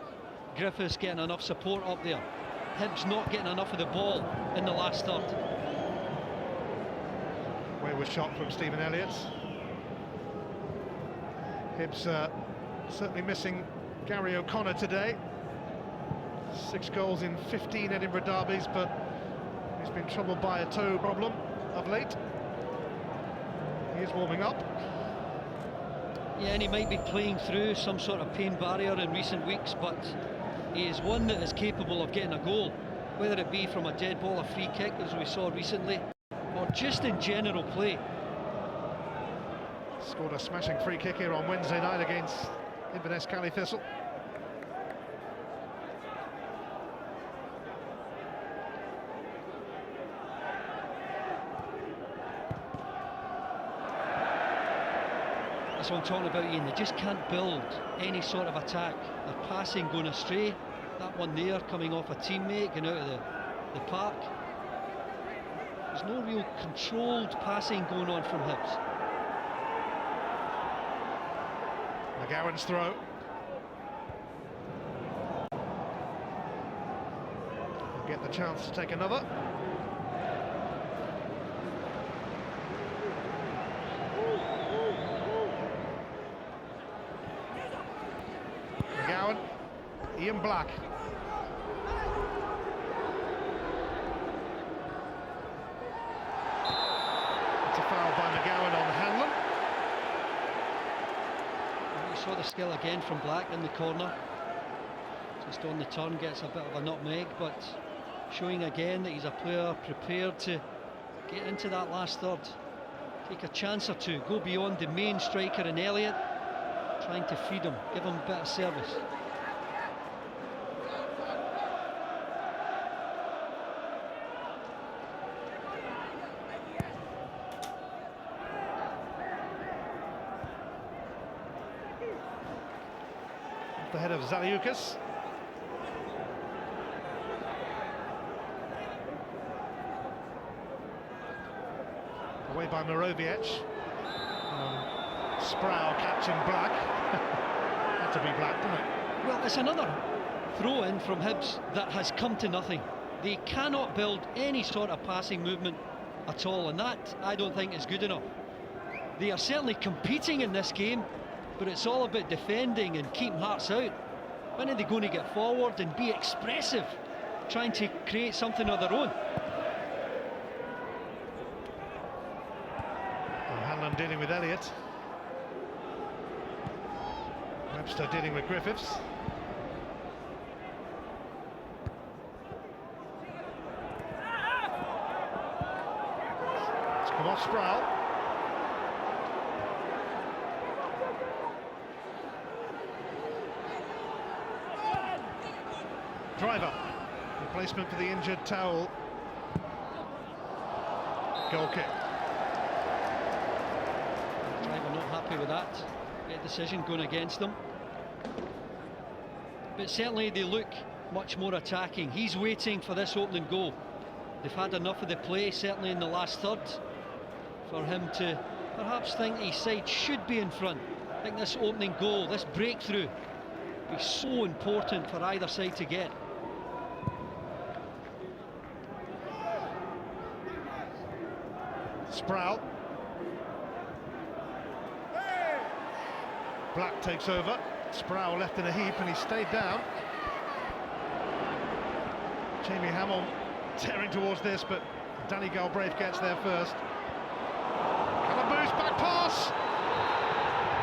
Griffiths getting enough support up there. Hibs not getting enough of the ball in the last third. Wayward shot from Stephen Elliott. Hibs certainly missing Gary O'Connor today. 6 goals in 15 Edinburgh derbies, but he's been troubled by a toe problem of late. He is warming up. Yeah, and he might be playing through some sort of pain barrier in recent weeks, but he is one that is capable of getting a goal, whether it be from a dead ball, a free kick, as we saw recently, or just in general play. Scored a smashing free kick here on Wednesday night against Inverness Cali Thistle. That's what I'm talking about, Ian. They just can't build any sort of attack. They're passing going astray. That one there coming off a teammate, going out of the park. There's no real controlled passing going on from Hibs. McGowan's throw. He'll get the chance to take another. McGowan, Ian Black. It's a foul by McGowan on Hanlon. You saw the skill again from Black in the corner. Just on the turn, gets a bit of a nutmeg, but showing again that he's a player prepared to get into that last third. Take a chance or two, go beyond the main striker in Elliott, trying to feed him, give him a bit of service. Off the head of Zaliukas. Away by Moroviec. Sproul catching Black. Had to be Black, didn't it? Well, it's another throw-in from Hibs that has come to nothing. They cannot build any sort of passing movement at all, and that, I don't think, is good enough. They are certainly competing in this game, but it's all about defending and keeping Hearts out. When are they going to get forward and be expressive, trying to create something of their own? Hanlon dealing with Elliott. Webster dealing with Griffiths. It's come off Sproul. Driver, replacement for the injured Towell. Goal kick. Driver not happy with that. Great decision going against them. But certainly they look much more attacking. He's waiting for this opening goal. They've had enough of the play, certainly in the last third, for him to perhaps think his side should be in front. I think this opening goal, this breakthrough, be so important for either side to get. Sproul. Black takes over. Sproul left in a heap and he stayed down. Jamie Hamill tearing towards this, but Danny Galbraith gets there first. Calaboo's back pass!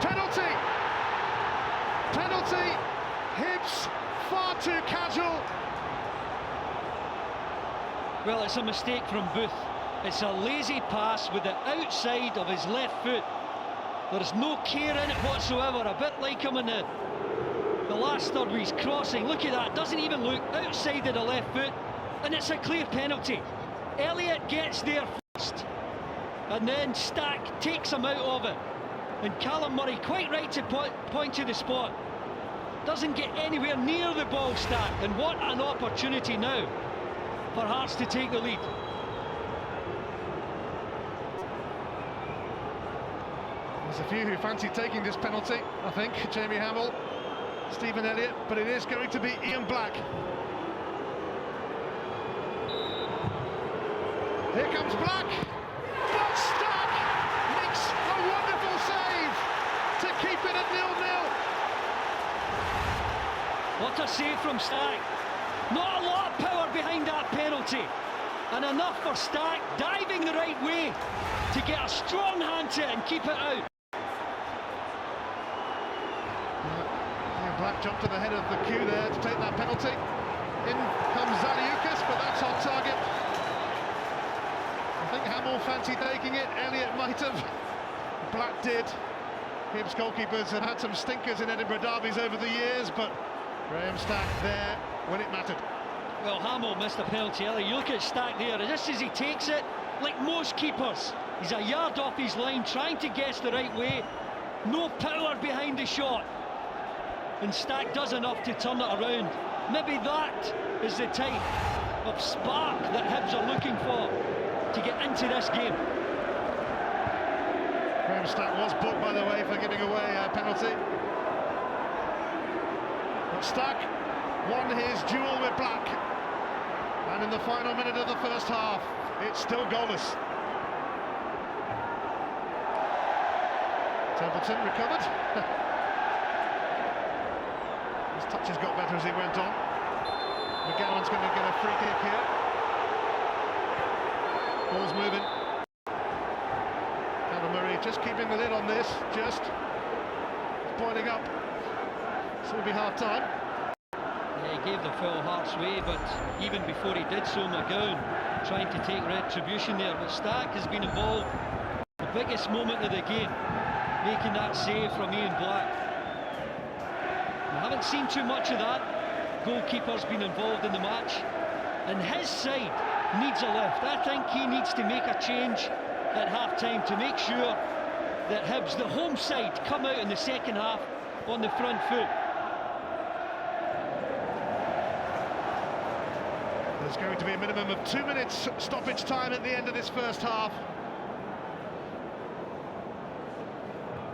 Penalty! Penalty! Hibs far too casual. Well, it's a mistake from Booth. It's a lazy pass with the outside of his left foot. There's no care in it whatsoever, a bit like him in the last third where he's crossing. Look at that, doesn't even look outside of the left foot, and it's a clear penalty. Elliott gets there first, and then Stack takes him out of it. And Callum Murray, quite right to point to the spot, doesn't get anywhere near the ball, Stack, and what an opportunity now for Hearts to take the lead. There's a few who fancy taking this penalty, I think. Jamie Hamill, Stephen Elliott, but it is going to be Ian Black. Here comes Black, but Stack makes a wonderful save to keep it at 0-0. What a save from Stack. Not a lot of power behind that penalty, and enough for Stack diving the right way to get a strong hand to it and keep it out. Black jumped to the head of the queue there to take that penalty. In comes Zaliukas, but that's on target. I think Hamill fancied taking it, Elliott might have. Black did. Hibs goalkeepers have had some stinkers in Edinburgh derbies over the years, but Graham Stack there when it mattered. Well, Hamill missed a penalty early. You look at Stack there, just as he takes it, like most keepers, he's a yard off his line, trying to guess the right way. No power behind the shot. And Stack does enough to turn it around. Maybe that is the type of spark that Hibs are looking for to get into this game. Graham Stack was booked, by the way, for giving away a penalty. But Stack won his duel with Black. And in the final minute of the first half, it's still goalless. Templeton recovered. His touches got better as he went on. McGowan's going to get a free kick here. Ball's moving. Callum Murray just keeping the lid on this, just pointing up. It's going to be hard time. Yeah, he gave the foul Hearts way, but even before he did so, McGowan trying to take retribution there. But Stack has been involved, the biggest moment of the game, making that save from Ian Black. We haven't seen too much of that. Goalkeeper's been involved in the match, and his side needs a lift. I think he needs to make a change at half-time to make sure that Hibs, the home side, come out in the second half on the front foot. There's going to be a minimum of 2 minutes stoppage time at the end of this first half.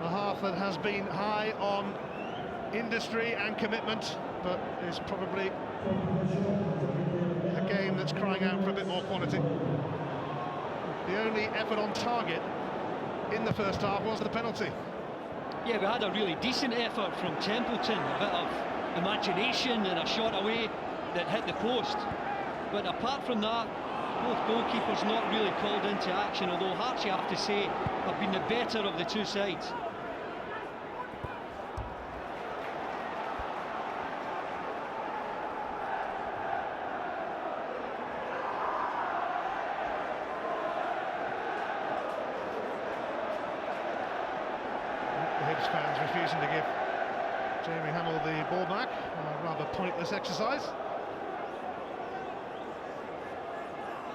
A half that has been high on industry and commitment, but is probably a game that's crying out for a bit more quality. The only effort on target in the first half was the penalty. Yeah, we had a really decent effort from Templeton, a bit of imagination and a shot away that hit the post. But apart from that, both goalkeepers not really called into action, although Hearts, you have to say, have been the better of the two sides. Hibs fans refusing to give Jamie Hamill the ball back. A rather pointless exercise.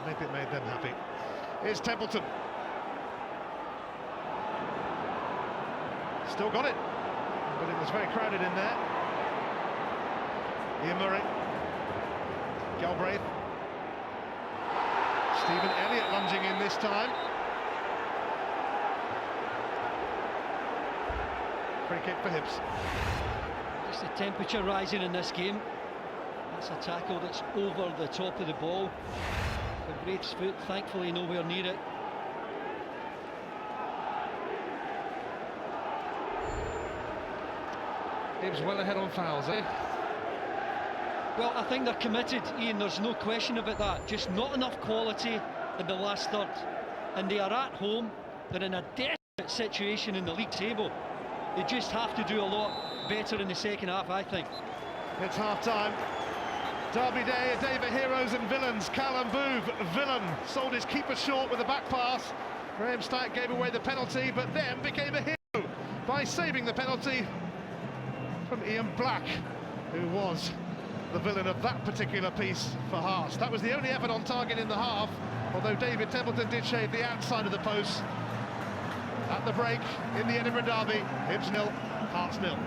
Maybe it made them happy. Here's Templeton. Still got it, but it was very crowded in there. Ian Murray. Galbraith. Stephen Elliott lunging in this time. Free kick for Hibs. Just the temperature rising in this game. That's a tackle that's over the top of the ball. Galbraith's foot, thankfully, nowhere near it. Hibs well ahead on fouls, eh? Well, I think they're committed, Ian, there's no question about that. Just not enough quality in the last third. And they are at home, they're in a desperate situation in the league table. They just have to do a lot better in the second half, I think. It's half-time. Derby day, a day for heroes and villains. Callum Booth, villain, sold his keeper short with a back pass. Graham Stack gave away the penalty, but then became a hero by saving the penalty from Ian Black, who was the villain of that particular piece for Hearts. That was the only effort on target in the half, although David Templeton did shave the outside of the post. At the break in the Edinburgh Derby, Hibs 0, Hearts 0.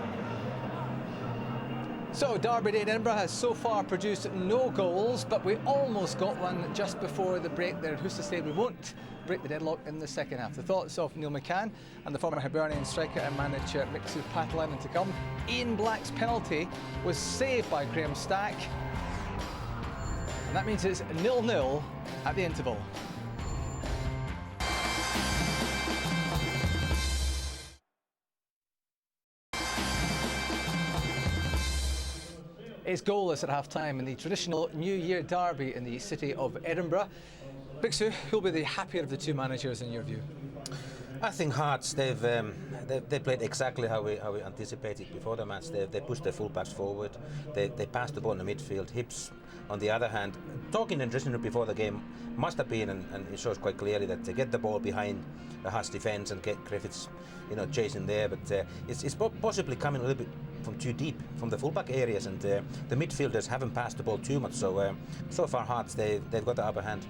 So Derby Day in Edinburgh has so far produced no goals, but we almost got one just before the break there. Who's to say we won't break the deadlock in the second half? The thoughts of Neil McCann and the former Hibernian striker and manager Mixu Patalainen to come. Ian Black's penalty was saved by Graham Stack, and that means it's 0-0 at the interval. It's goalless at half-time in the traditional New Year derby in the city of Edinburgh. Mixu, who'll be the happier of the two managers in your view? I think Hearts, they played exactly how we anticipated before the match. They pushed their fullbacks forward. They passed the ball in the midfield. Hibs, on the other hand, talking in dressing room before the game, must have been, and it shows quite clearly that they get the ball behind the Hearts defence and get Griffiths, chasing there. But it's possibly coming a little bit from too deep from the fullback areas, and the midfielders haven't passed the ball too much. So far, Hearts they've got the upper hand.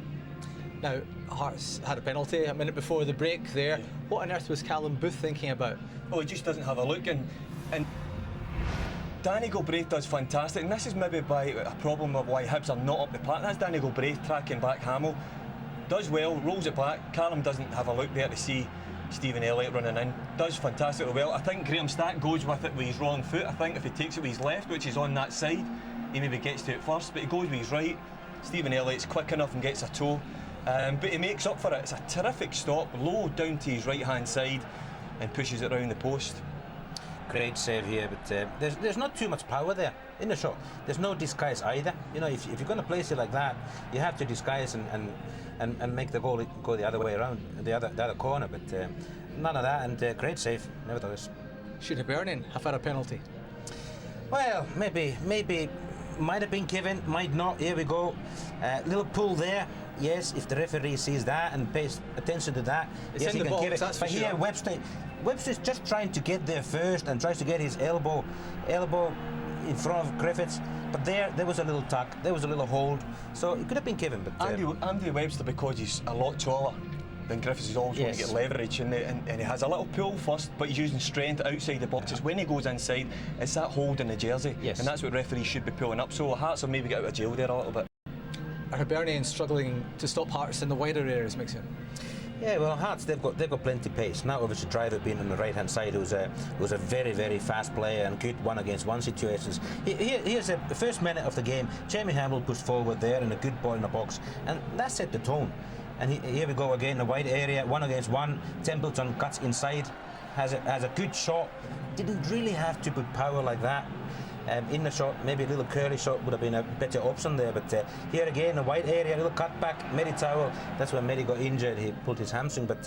Now, Hearts had a penalty a minute before the break there. Yeah. What on earth was Callum Booth thinking about? Oh, he just doesn't have a look, and Danny Galbraith does fantastic, and this is maybe by a problem of why Hibs are not up the park. That's Danny Galbraith tracking back Hamill. Does well, rolls it back. Callum doesn't have a look there to see Stephen Elliott running in. Does fantastically well. I think Graham Stack goes with it with his wrong foot. I think if he takes it with his left, which is on that side, he maybe gets to it first, but he goes with his right. Stephen Elliott's quick enough and gets a toe. But he makes up for it. It's a terrific stop, low down to his right-hand side, and pushes it round the post. Great save here, but there's not too much power there in the shot. There's no disguise either. If you're going to place it like that, you have to disguise and make the goal go the other way around, the other corner. But none of that, and great save, nevertheless. Should Hibernian have had a penalty? Well, maybe might have been given, might not. Here we go. Little pull there. Yes, if the referee sees that and pays attention to that, it's yes, he can give it. But here, Webster's just trying to get there first and tries to get his elbow in front of Griffiths. But there was a little tuck, there was a little hold, so it could have been given. But Andy Webster, because he's a lot taller than Griffiths, is always going to get leverage, and he has a little pull first, but he's using strength outside the boxes. When he goes inside, it's that hold in the jersey, and that's what referees should be pulling up. So Hearts will maybe get out of jail there a little bit. Are Hibernians struggling to stop Hearts in the wider areas, Mixu? Yeah, well, Hearts, they've got plenty of pace. Now, obviously, Driver being on the right-hand side, who's a very, very fast player and good one-against-one situations. Here's the first minute of the game. Jamie Hamill pushed forward there and a good ball in the box, and that set the tone. And here we go again, the wide area, one-against-one. Templeton cuts inside, has a good shot. Didn't really have to put power like that in the shot. Maybe a little curly shot would have been a better option there, but here again, a wide area, a little cutback. Medi Towell, that's when Medi got injured, he pulled his hamstring, but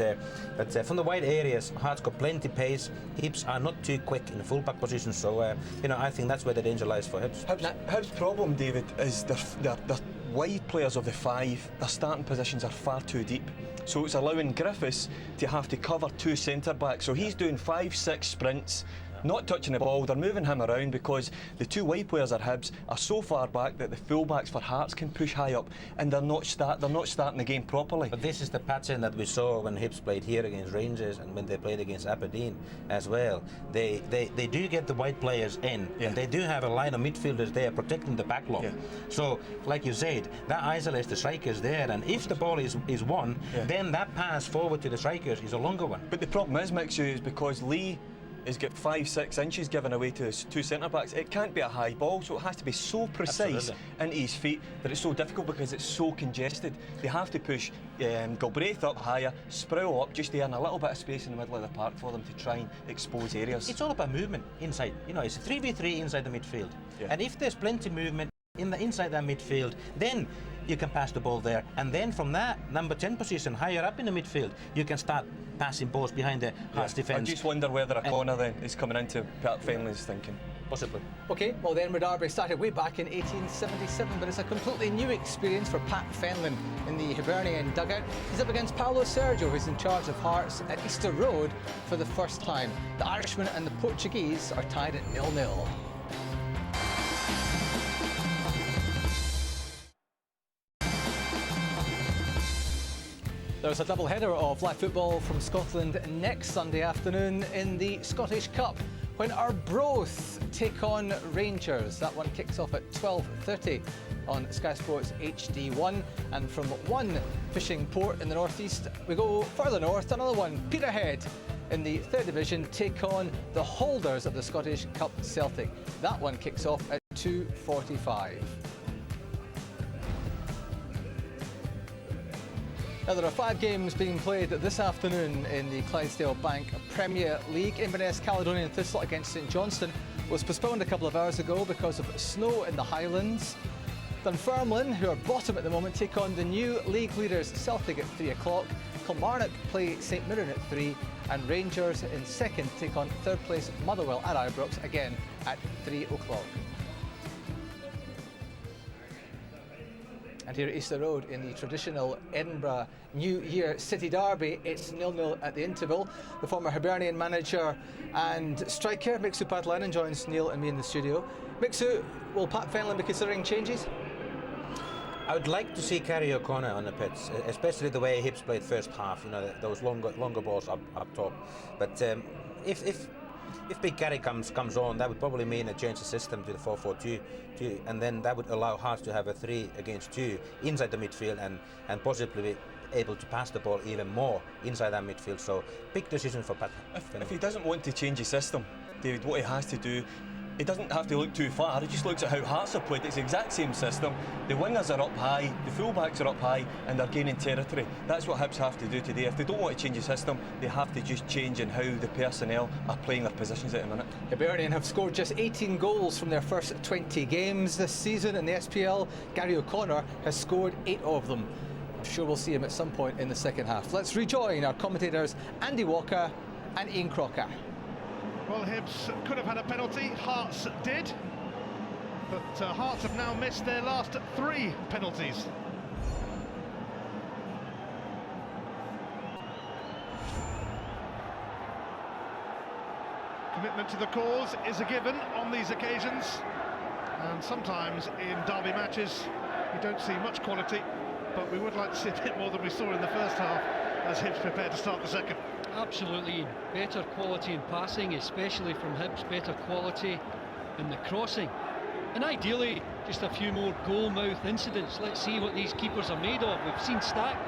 from the wide areas, Hearts got plenty pace. Hibs are not too quick in the full-back position, so I think that's where the danger lies for Hibs. Hibs' problem, David, is they're wide players of the five. Their starting positions are far too deep, so it's allowing Griffiths to have to cover two centre-backs, so he's doing 5-6 sprints, not touching the ball. They're moving him around because the two wide players at Hibs are so far back that the full-backs for Hearts can push high up, and they're not starting the game properly. But this is the pattern that we saw when Hibs played here against Rangers and when they played against Aberdeen as well. They do get the wide players in, and they do have a line of midfielders there protecting the back line. So, like you said, that isolates the strikers there, and if the ball is won, then that pass forward to the strikers is a longer one. But the problem is, Mixu, is because Lee has got 5-6 inches given away to his two centre-backs. It can't be a high ball, so it has to be so precise into his feet that it's so difficult because it's so congested. They have to push Galbraith up higher, Sproul up just to earn a little bit of space in the middle of the park for them to try and expose areas. It's all about movement inside. It's 3v3 inside the midfield. And if there's plenty of movement, inside that midfield, then you can pass the ball there, and then from that number 10 position higher up in the midfield you can start passing balls behind the Hearts defence. I just wonder whether a corner then is coming into Pat Fenley's thinking. Possibly. OK, well the Edinburgh Derby started way back in 1877, but it's a completely new experience for Pat Fenlon in the Hibernian dugout. He's up against Paulo Sergio, who's in charge of Hearts at Easter Road for the first time. The Irishman and the Portuguese are tied at 0-0. There's a double header of live football from Scotland next Sunday afternoon in the Scottish Cup when Arbroath take on Rangers. That one kicks off at 12:30 on Sky Sports HD1. And from one fishing port in the northeast, we go further north, another one, Peterhead in the 3rd Division take on the holders of the Scottish Cup, Celtic. That one kicks off at 2:45. Now there are 5 games being played this afternoon in the Clydesdale Bank Premier League. Inverness Caledonian Thistle against St Johnstone was postponed a couple of hours ago because of snow in the Highlands. Dunfermline, who are bottom at the moment, take on the new league leaders Celtic at 3 o'clock. Kilmarnock play St Mirren at 3, and Rangers in 2nd take on 3rd place Motherwell at Ibrox again at 3 o'clock. And here at Easter Road in the traditional Edinburgh New Year City Derby, it's 0-0 at the interval. The former Hibernian manager and striker Mixu Padlainen joins Neil and me in the studio. Mixu, will Pat Fenlon be considering changes? I would like to see Gary O'Connor on the pitch, especially the way Hibs played first half. You know, those longer balls up top. But if Big Gary comes on, that would probably mean a change of system to the 4-4-2, and then that would allow Hearts to have a 3 against 2 inside the midfield and possibly be able to pass the ball even more inside that midfield. So big decision for Pat. If he doesn't want to change his system, David, what he has to do, he doesn't have to look too far. He just looks at how Hearts have played. It's the exact same system. The wingers are up high, the fullbacks are up high, and they're gaining territory. That's what Hibs have to do today. If they don't want to change the system, they have to just change in how the personnel are playing their positions at the minute. Hibernian have scored just 18 goals from their first 20 games this season in the SPL. Gary O'Connor has scored 8 of them. I'm sure we'll see him at some point in the second half. Let's rejoin our commentators Andy Walker and Ian Crocker. Well, Hibs could have had a penalty, Hearts did, but Hearts have now missed their last 3 penalties. Commitment to the cause is a given on these occasions, and sometimes in derby matches you don't see much quality, but we would like to see a bit more than we saw in the first half as Hibs prepare to start the second. Absolutely, better quality in passing, especially from Hibs, better quality in the crossing. And ideally, just a few more goal-mouth incidents. Let's see what these keepers are made of. We've seen Stack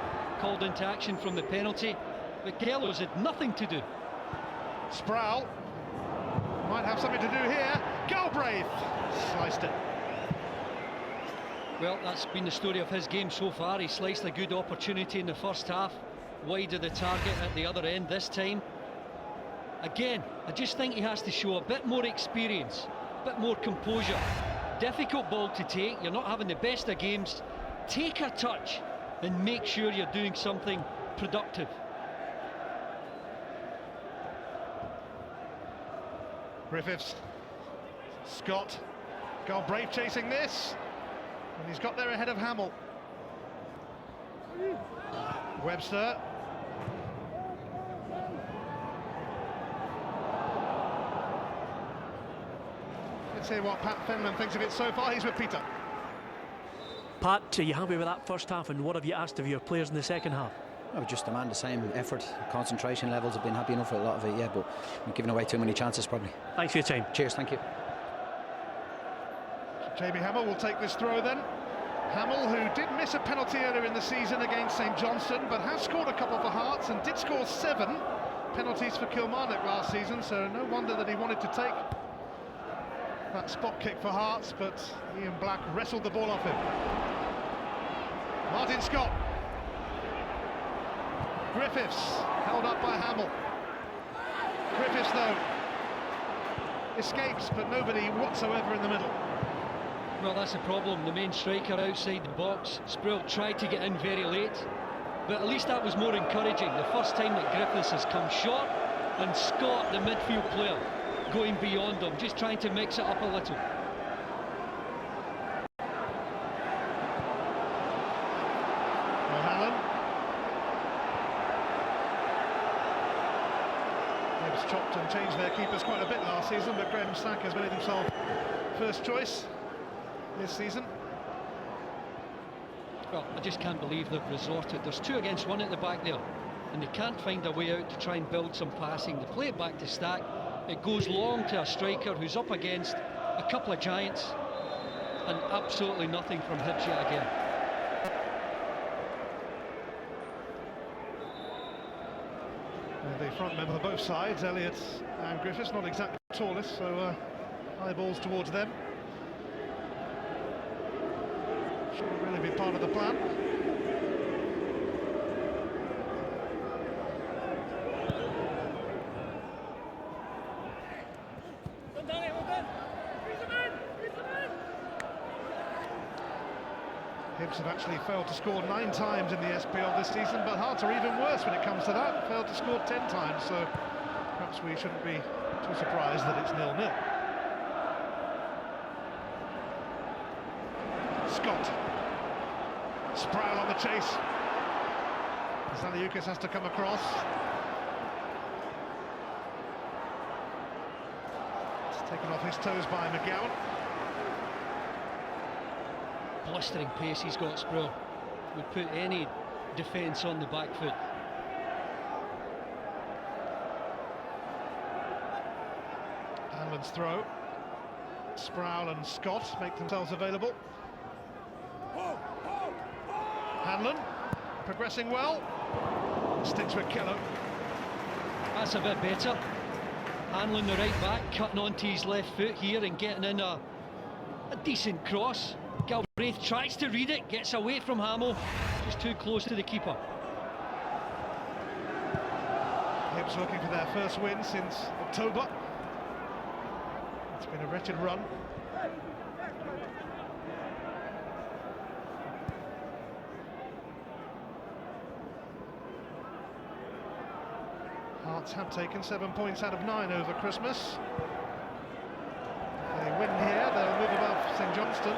called into action from the penalty, but Gellows had nothing to do. Sproul might have something to do here. Galbraith sliced it. Well, that's been the story of his game so far. He sliced a good opportunity in the first half, wide of the target at the other end this time. Again, I just think he has to show a bit more experience, a bit more composure. Difficult ball to take, you're not having the best of games. Take a touch and make sure you're doing something productive. Griffiths, Scott, Galbraith chasing this, and he's got there ahead of Hamill. Webster. Let's see what Pat Fenlon thinks of it so far. He's with Peter. Pat, are you happy with that first half, and what have you asked of your players in the second half? I would just demand the same effort. Concentration levels have been happy enough with a lot of it, yeah, but we're giving away too many chances probably. Thanks for your time. Cheers, thank you. Jamie Hamill will take this throw then. Hamill, who did miss a penalty earlier in the season against St Johnstone, but has scored a couple for Hearts and did score 7 penalties for Kilmarnock last season, so no wonder that he wanted to take that spot kick for Hearts, but Ian Black wrestled the ball off him. Martin Scott. Griffiths, held up by Hamill. Griffiths, though, escapes, but nobody whatsoever in the middle. Well, that's the problem. The main striker outside the box. Sproul tried to get in very late, but at least that was more encouraging. The first time that Griffiths has come short, and Scott, the midfield player, going beyond him, just trying to mix it up a little. O'Halloran. Hibs chopped and changed their keepers quite a bit last season, but Graham Stack has made himself first choice this season. Well, I just can't believe they've resorted. There's 2 against 1 at the back there, and they can't find a way out to try and build some passing. They play it back to Stack. It goes long to a striker who's up against a couple of giants, and absolutely nothing from Hibs yet again. The front men of both sides, Elliott and Griffiths, not exactly the tallest, so high balls towards them. Should really be part of the plan. Hibs have actually failed to score 9 times in the SPL this season, but Hearts are even worse when it comes to that. Failed to score 10 times, so perhaps we shouldn't be too surprised that it's 0-0. Scott. Sproul on the chase. Zaliukas has to come across. It's taken off his toes by McGowan. Blistering pace he's got, Sproul. Would put any defence on the back foot. Hanlon's throw. Sproul and Scott make themselves available. Hanlon progressing well. Sticks with Kello. That's a bit better. Hanlon, the right back, cutting onto his left foot here and getting in a decent cross. Galbraith tries to read it, gets away from Hamill, just too close to the keeper. Hibs looking for their first win since October. It's been a wretched run. Hearts have taken 7 points out of 9 over Christmas. If they win here, they'll move above St Johnstone.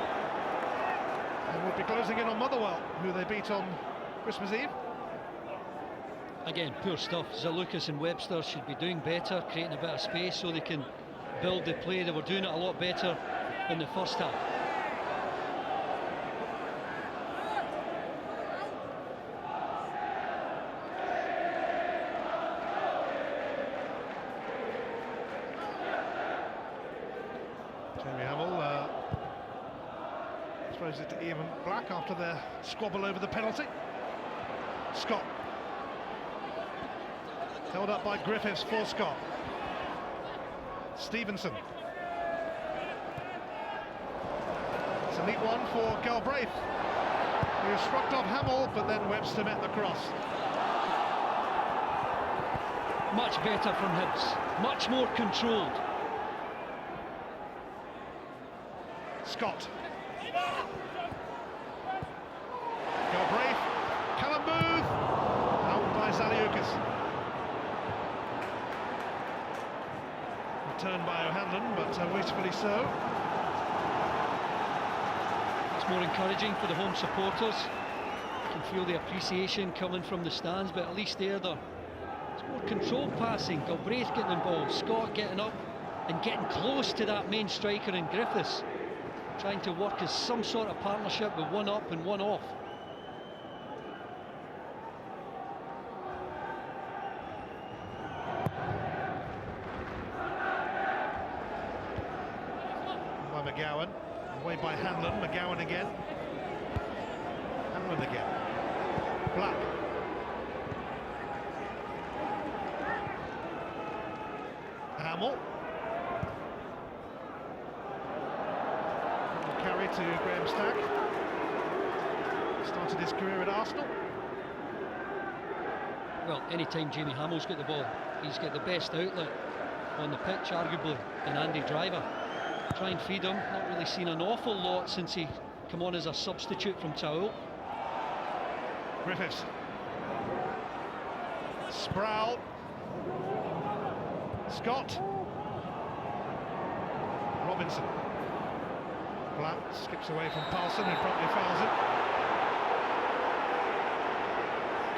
And will be closing in on Motherwell, who they beat on Christmas Eve. Again, poor stuff. Zaliukas and Webster should be doing better, creating a bit of space so they can build the play. They were doing it a lot better in the first half. Jamie Hamill throws it to Ian Black after their squabble over the penalty. Scott. Held up by Griffiths for Scott. Stevenson. It's a neat one for Galbraith, who shrugged off Hamill, but then Webster met the cross. Much better from Hibs, much more controlled. Scott. Galbraith. Callum Booth. Out by Zaliukas. Returned by O'Hanlon, but wastefully so. It's more encouraging for the home supporters. You can feel the appreciation coming from the stands, but at least it's more controlled passing. Galbraith getting involved, Scott getting up and getting close to that main striker in Griffiths, trying to work as some sort of partnership with one up and one off. By McGowan, away by Hanlon. McGowan again. Hanlon again. Black. Hamill. Carry to Graham Stack. Started his career at Arsenal. Well, anytime Jamie Hamill's got the ball, he's got the best outlet on the pitch, arguably, than Andy Driver. Try and feed him. Not really seen an awful lot since he come on as a substitute from Taul. Griffiths. Sproul. Scott. Robinson. Black skips away from Paulson, who promptly fouls him.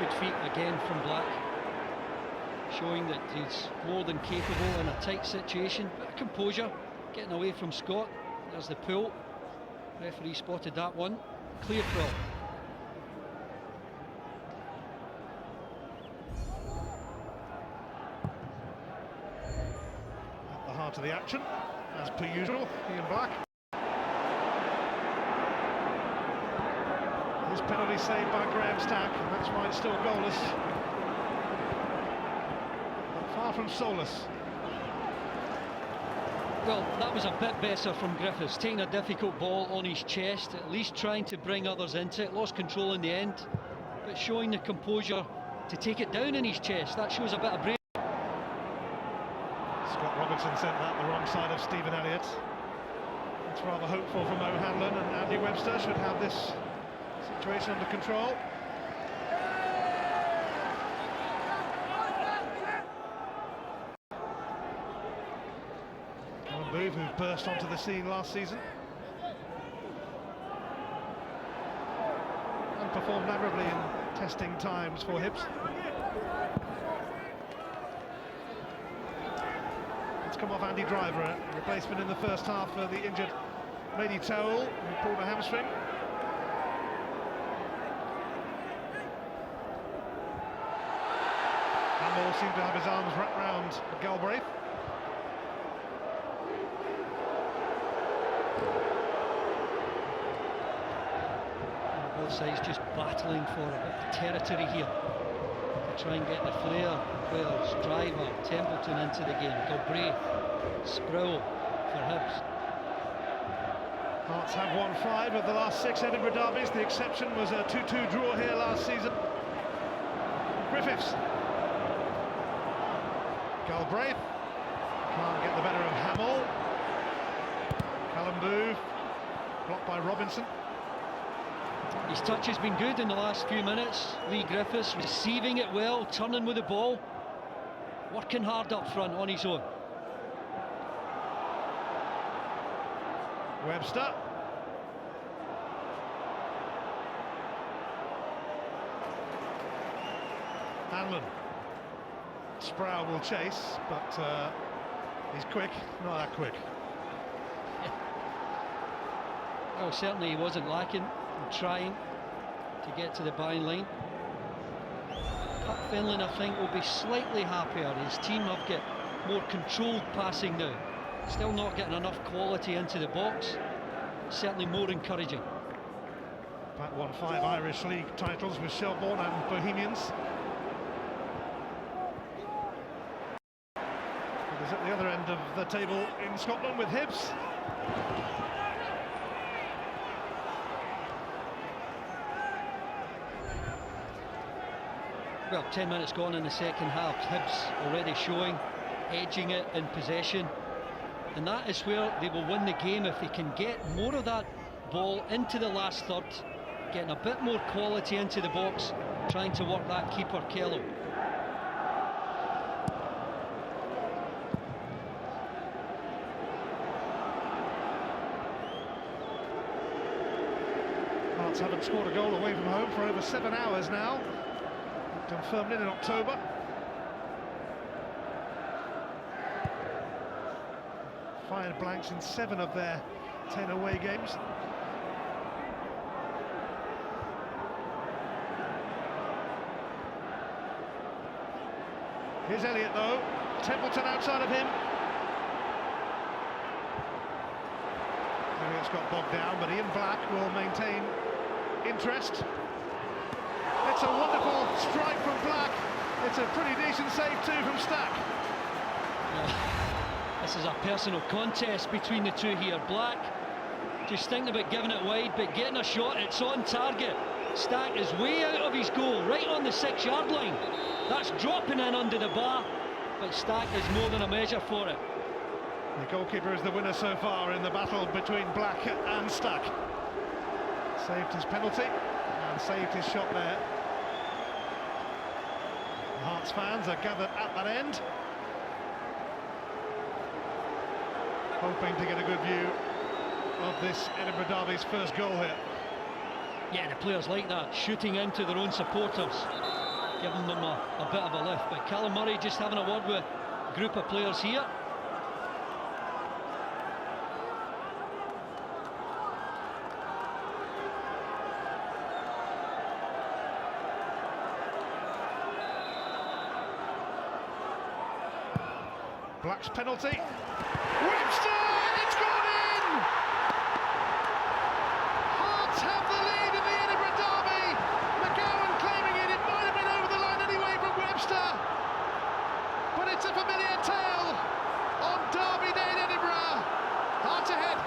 Good feet again from Black, showing that he's more than capable in a tight situation. Bit of composure, getting away from Scott. There's the pull. Referee spotted that one. Clear throw. At the heart of the action, as per usual, Ian Black. His penalty saved by Graham Stack, and that's why it's still goalless. But far from soulless. Well, that was a bit better from Griffiths, taking a difficult ball on his chest, at least trying to bring others into it. Lost control in the end, but showing the composure to take it down in his chest. That shows a bit of bravery. Scott Robinson sent that the wrong side of Stephen Elliott. It's rather hopeful from O'Hanlon, and Andy Webster should have this situation under control. Callum Booth, who burst onto the scene last season and performed admirably in testing times for Hibs. It's come off Andy Driver, a replacement in the first half for the injured Mady Taul, who pulled a hamstring. Hamill seemed to have his arms wrapped round Galbraith. Both sides just battling for a bit of territory here to try and get the flair players. Driver, Templeton into the game, Galbraith, Sproul for Hibs. Hearts have won 5 of the last 6 Edinburgh derbies. The exception was a 2-2 draw here last season. Griffiths. Galbraith can't get the better of Hamill. Callum Booth blocked by Robinson. His touch has been good in the last few minutes. Lee Griffiths receiving it well, turning with the ball, working hard up front on his own. Webster. Hanlon. Sproul will chase, but he's quick, not that quick. Well, certainly he wasn't lacking in trying to get to the byline line. Pat Fenlon, I think, will be slightly happier. His team have got more controlled passing now. Still not getting enough quality into the box. Certainly more encouraging. Pat won 5 Irish League titles with Shelbourne and Bohemians. He's at the other end of the table in Scotland with Hibs. Well, 10 minutes gone in the second half. Hibs already showing, edging it in possession. And that is where they will win the game if they can get more of that ball into the last third, getting a bit more quality into the box, trying to work that keeper Kello. Hearts haven't scored a goal away from home for over 7 hours now. Confirmed in October. Fired blanks in 7 of their 10 away games. Here's Elliott though. Templeton outside of him. Elliott's got bogged down, but Ian Black will maintain interest. It's a wonderful strike from Black. It's a pretty decent save too from Stack. This is a personal contest between the two here. Black just thinking about giving it wide, but getting a shot, it's on target. Stack is way out of his goal, right on the 6-yard line. That's dropping in under the bar, but Stack is more than a measure for it. The goalkeeper is the winner so far in the battle between Black and Stack. Saved his penalty and saved his shot there. The Hearts fans are gathered at that end, hoping to get a good view of this Edinburgh Derby's first goal here. Yeah, the players like that, shooting into their own supporters, giving them a bit of a lift. But Callum Murray just having a word with a group of players here. Black's penalty. Webster! It's gone in! Hearts have the lead in the Edinburgh Derby. McGowan claiming it. It might have been over the line anyway from Webster. But it's a familiar tale on Derby Day in Edinburgh. Hearts ahead.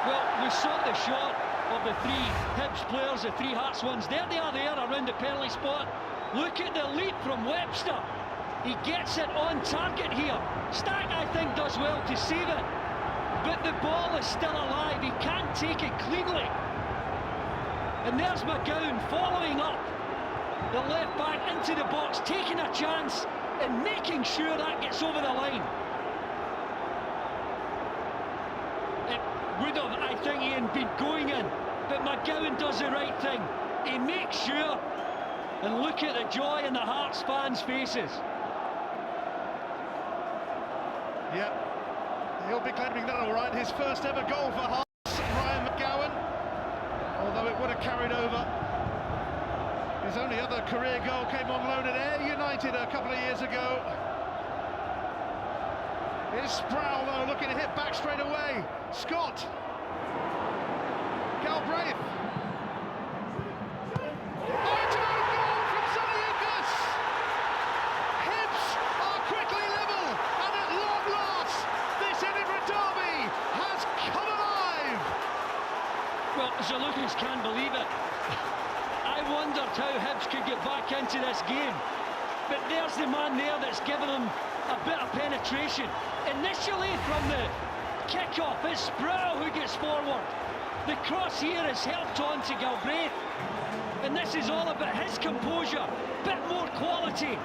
Well, we saw the shot of the three Hibs players, the three Hearts ones. There they are there around the penalty spot. Look at the leap from Webster. He gets it on target here. Stack, I think, does well to save it. But the ball is still alive. He can't take it cleanly. And there's McGowan following up the left back into the box, taking a chance and making sure that gets over the line. It would have, I think, Ian, been going in. But McGowan does the right thing. He makes sure. And look at the joy in the Hearts fans' faces. Yeah, he'll be claiming that all right. His first ever goal for Hearts, Ryan McGowan, although it would have carried over. His only other career goal came on loan at Ayr United a couple of years ago. Here's Sproul, though, looking to hit back straight away. Scott. Galbraith. Oh, it's an own goal from Sonny Lucas! Hibs are quickly level, and at long last, this Edinburgh Derby has come alive! Well, Sir Lucas can't believe it. I wondered how Hibs could get back into this game. But there's the man there that's given them a bit of penetration. Initially from the kick-off, it's Sproul who gets forward. The cross here is helped on to Galbraith. And this is all about his composure, bit more quality.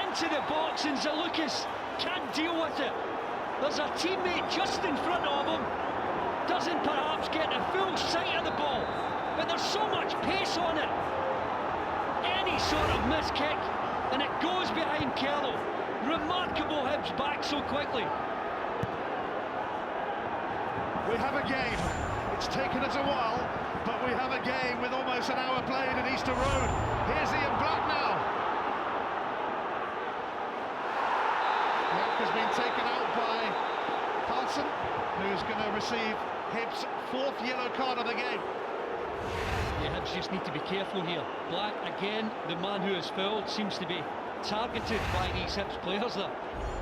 Into the box, and Zalukis can't deal with it. There's a teammate just in front of him. Doesn't perhaps get a full sight of the ball, but there's so much pace on it. Any sort of miss kick, and it goes behind Kello. Remarkable Hibs back so quickly. We have a game. It's taken us a while, but we have a game with almost an hour played at Easter Road. Here's Ian Black now. Black has been taken out by Carlson, who's going to receive Hibs' fourth yellow card of the game. Yeah, Hibs just need to be careful here. Black, again, the man who is fouled, seems to be targeted by these Hibs players. They're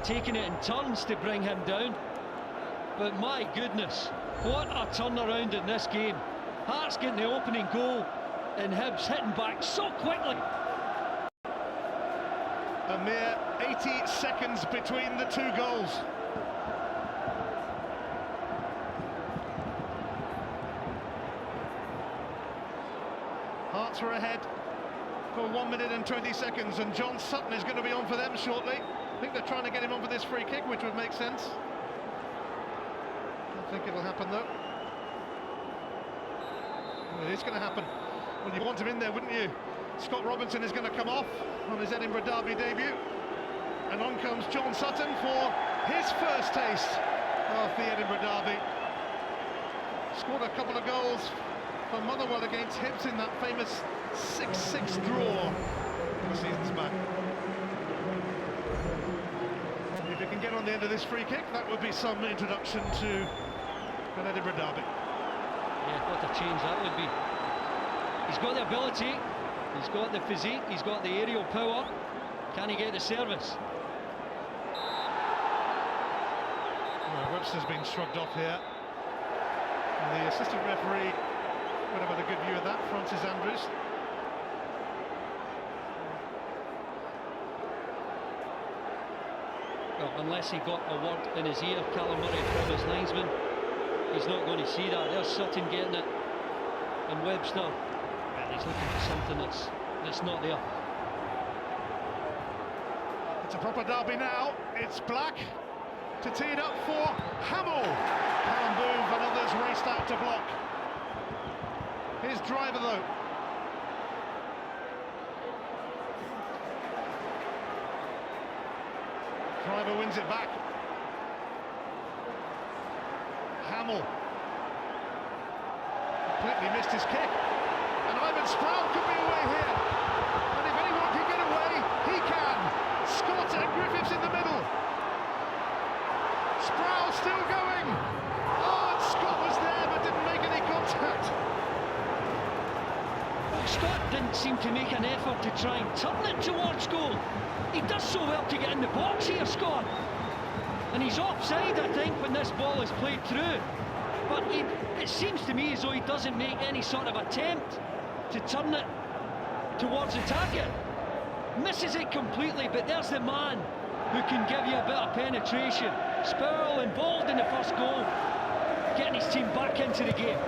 taking it in turns to bring him down. But my goodness, what a turnaround in this game. Hearts getting the opening goal and Hibs hitting back so quickly. A mere 80 seconds between the two goals. Hearts are ahead for 1 minute and 20 seconds, and John Sutton is going to be on for them shortly. I think they're trying to get him on for this free kick, which would make sense. I think it'll happen though. Well, it is going to happen. Well, you want him in there, wouldn't you? Scott Robinson is going to come off on his Edinburgh Derby debut, and on comes John Sutton for his first taste of the Edinburgh Derby. Scored a couple of goals for Motherwell against Hibs in that famous 6-6 draw a few seasons back. If he can get on the end of this free kick, that would be some introduction to an Edinburgh Derby. Yeah, what a change that would be. He's got the ability, he's got the physique, he's got the aerial power. Can he get the service? Well, Webster's been shrugged off here. And the assistant referee would have had a good view of that, Francis Andrews. Well, unless he got a word in his ear, Callum Murray, from his linesman, he's not going to see that. There's Sutton getting it, and Webster, well, he's looking for something that's not there. It's a proper derby now. It's Black to tee it up for Hamill. Callum Booth and others raced out to block. Here's Driver though. Driver wins it back. Hamill completely missed his kick, and Ivan Sproul could be away here. And if anyone can get away, he can. Scott and Griffiths in the middle. Sproul still going. Oh, and Scott was there but didn't make any contact. Well, Scott didn't seem to make an effort to try and turn it towards goal. He does so well to get in the box here, Scott. And he's offside, I think, when this ball is played through. But it seems to me as though he doesn't make any sort of attempt to turn it towards the target. Misses it completely, but there's the man who can give you a bit of penetration. Sproul involved in the first goal, getting his team back into the game.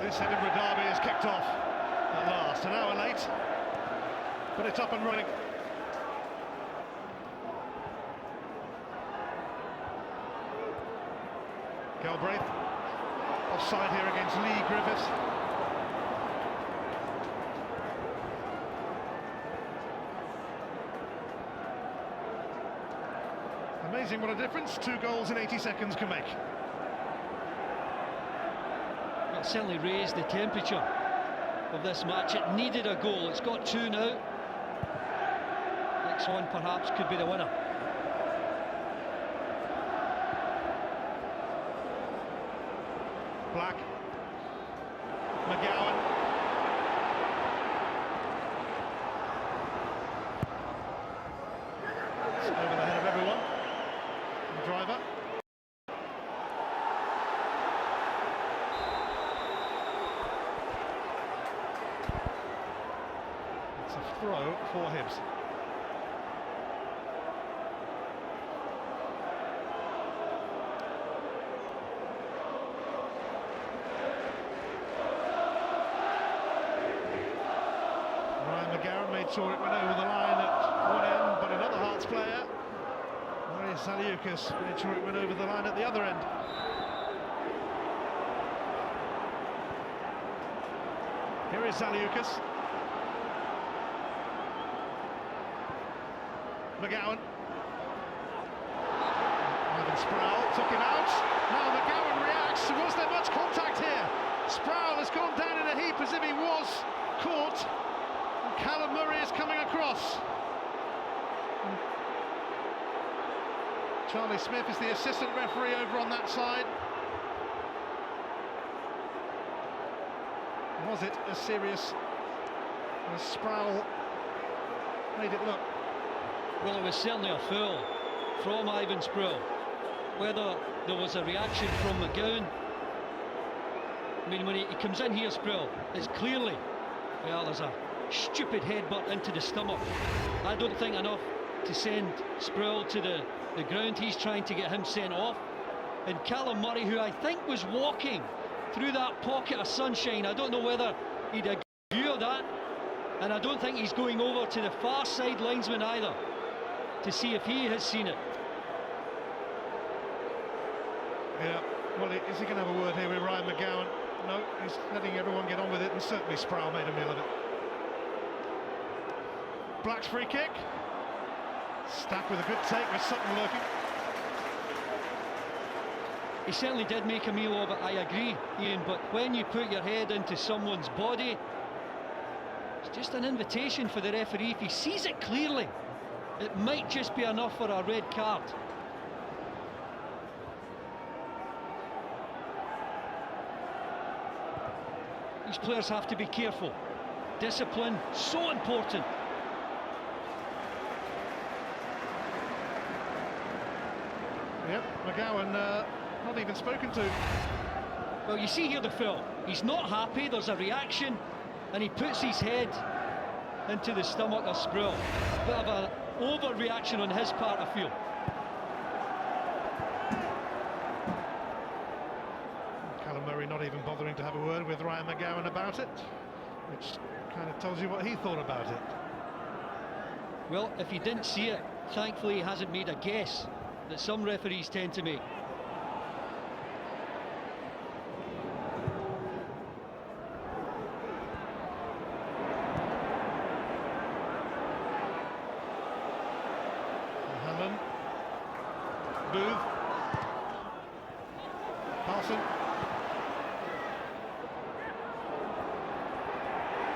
This Edinburgh derby is kicked off at last, an hour late, but it's up and running. Galbraith offside here against Lee Griffiths. Amazing what a difference 2 goals in 80 seconds can make. It certainly raised the temperature of this match. It needed a goal. It's got 2 now. Next one perhaps could be the winner. Black, McGowan, it's over the head of everyone. And Driver. It's a throw for Hibs. Made sure it went over the line at one end, but another Hearts player, Marius Zaliukas, made sure it went over the line at the other end. Here is Zaliukas. McGowan. Ivan Sproul took him out. Now McGowan reacts. Was there much contact here? Sproul has gone down in a heap as if he was caught. Callum Murray is coming across. Charlie Smith is the assistant referee over on that side. Was it as serious as Sproul made it look? Well, it was certainly a foul from Ivan Sproul. Whether there was a reaction from McGowan, I mean, when he comes in here, Sproul, it's clearly, well, there's a stupid headbutt into the stomach. I don't think enough to send Sproul to the ground. He's trying to get him sent off. And Callum Murray, who I think was walking through that pocket of sunshine, I don't know whether he'd a view of that, and I don't think he's going over to the far side linesman either to see if he has seen it. Yeah, well, is he going to have a word here with Ryan McGowan? No, he's letting everyone get on with it, and certainly Sproul made a meal of it. Black's free kick. Stack with a good take with Sutton lurking. He certainly did make a meal of it, I agree, Ian, but when you put your head into someone's body, it's just an invitation for the referee. If he sees it clearly, it might just be enough for a red card. These players have to be careful. Discipline, so important. Yep, McGowan not even spoken to. Well, you see here the foul. He's not happy, there's a reaction, and he puts his head into the stomach of Sproul. Bit of overreaction on his part, I feel. Callum Murray not even bothering to have a word with Ryan McGowan about it, which kind of tells you what he thought about it. Well, if he didn't see it, thankfully he hasn't made a guess that some referees tend to make. Hammond, Booth, Parson,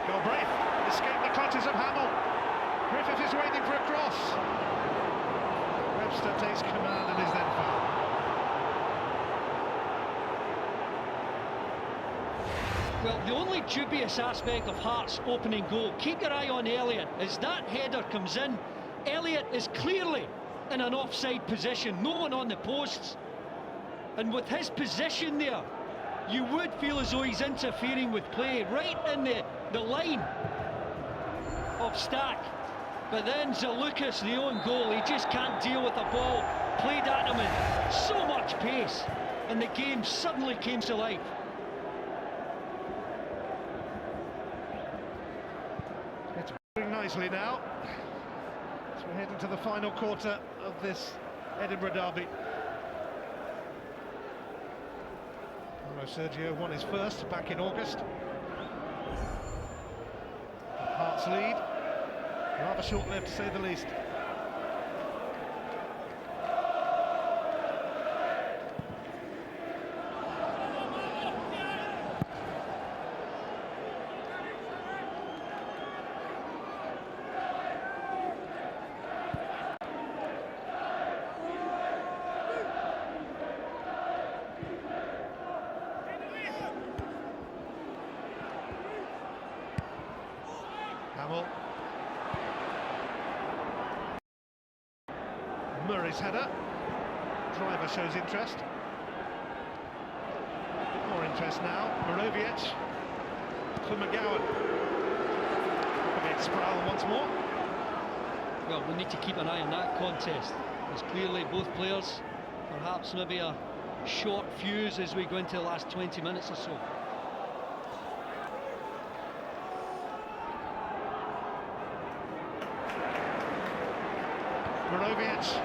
Galbraith escaped the clutches of Hamill. Griffith is waiting for a cross. Webster takes command and is then fouled. Well, the only dubious aspect of Hearts' opening goal, keep your eye on Elliott, as that header comes in. Elliott is clearly in an offside position, no one on the posts. And with his position there, you would feel as though he's interfering with play right in the line of Stack. But then Zalukis, the own goal, he just can't deal with the ball. Played at him in so much pace, and the game suddenly came to life. It's moving nicely now. So we're heading to the final quarter of this Edinburgh derby. Paulo Sergio won his first back in August. Hearts lead. Rather short-lived, to say the least. Hamill. Murray's header. Driver shows interest. More interest now. Morovic for McGowan. Sproul once more. Well, we need to keep an eye on that contest, because clearly both players perhaps maybe a short fuse as we go into the last 20 minutes or so. Morovic.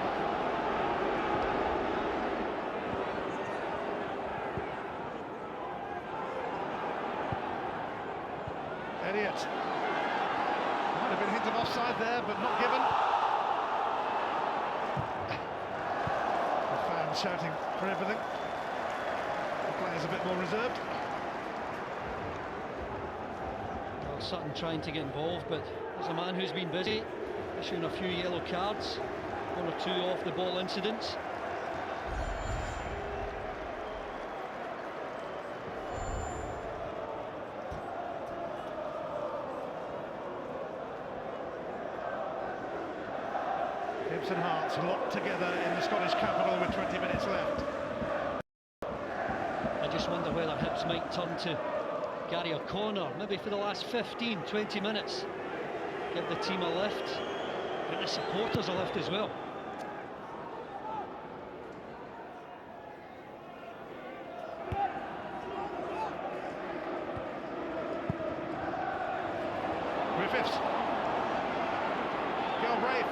Elliott. Might have been hinted offside there, but not given. The fans shouting for everything. The players a bit more reserved. Well, Sutton trying to get involved, but there's a man who's been busy, issuing a few yellow cards, one or two off the ball incidents. Hibs and Hearts locked together in the Scottish capital with 20 minutes left. I just wonder whether Hibs might turn to Gary O'Connor, maybe for the last 15, 20 minutes. Give the team a lift, give the supporters a lift as well. Griffiths. Galbraith.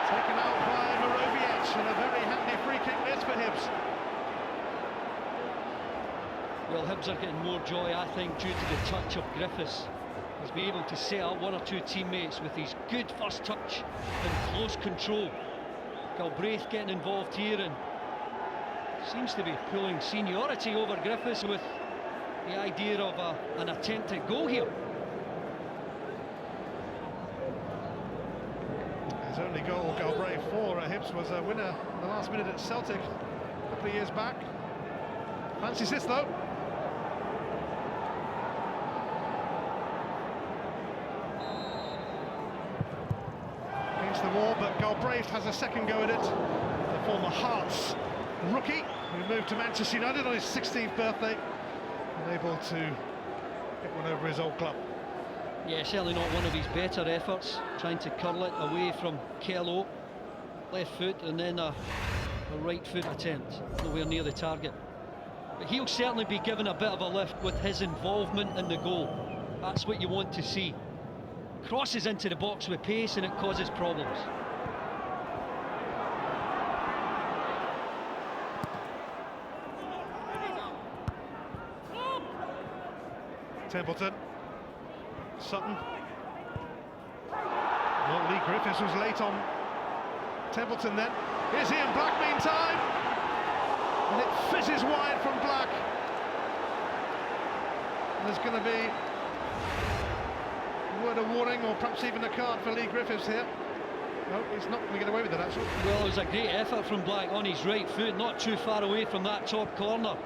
Taken out by Morovic, and a very handy free kick this for Hibs. Well, Hibs are getting more joy, I think, due to the touch of Griffiths. He's been able to set up one or two teammates with his good first touch and close control. Galbraith getting involved here and seems to be pulling seniority over Griffiths with the idea of an attempted goal here. His only goal, Galbraith, for Hibs was a winner in the last minute at Celtic a couple of years back. Fancies this though. Against the wall, but Galbraith has a second go at it. The former Hearts rookie who moved to Manchester United on his 16th birthday, and able to get one over his old club. Yeah, certainly not one of his better efforts, trying to curl it away from Kello. Left foot and then a right foot attempt, nowhere near the target. But he'll certainly be given a bit of a lift with his involvement in the goal. That's what you want to see. Crosses into the box with pace and it causes problems. Templeton, Sutton. Well, Lee Griffiths was late on Templeton then. Here's Ian Black meantime. And it fizzes wide from Black. And there's going to be a word of warning or perhaps even a card for Lee Griffiths here. No, he's not going to get away with it actually. Well, it was a great effort from Black on his right foot, not too far away from that top corner.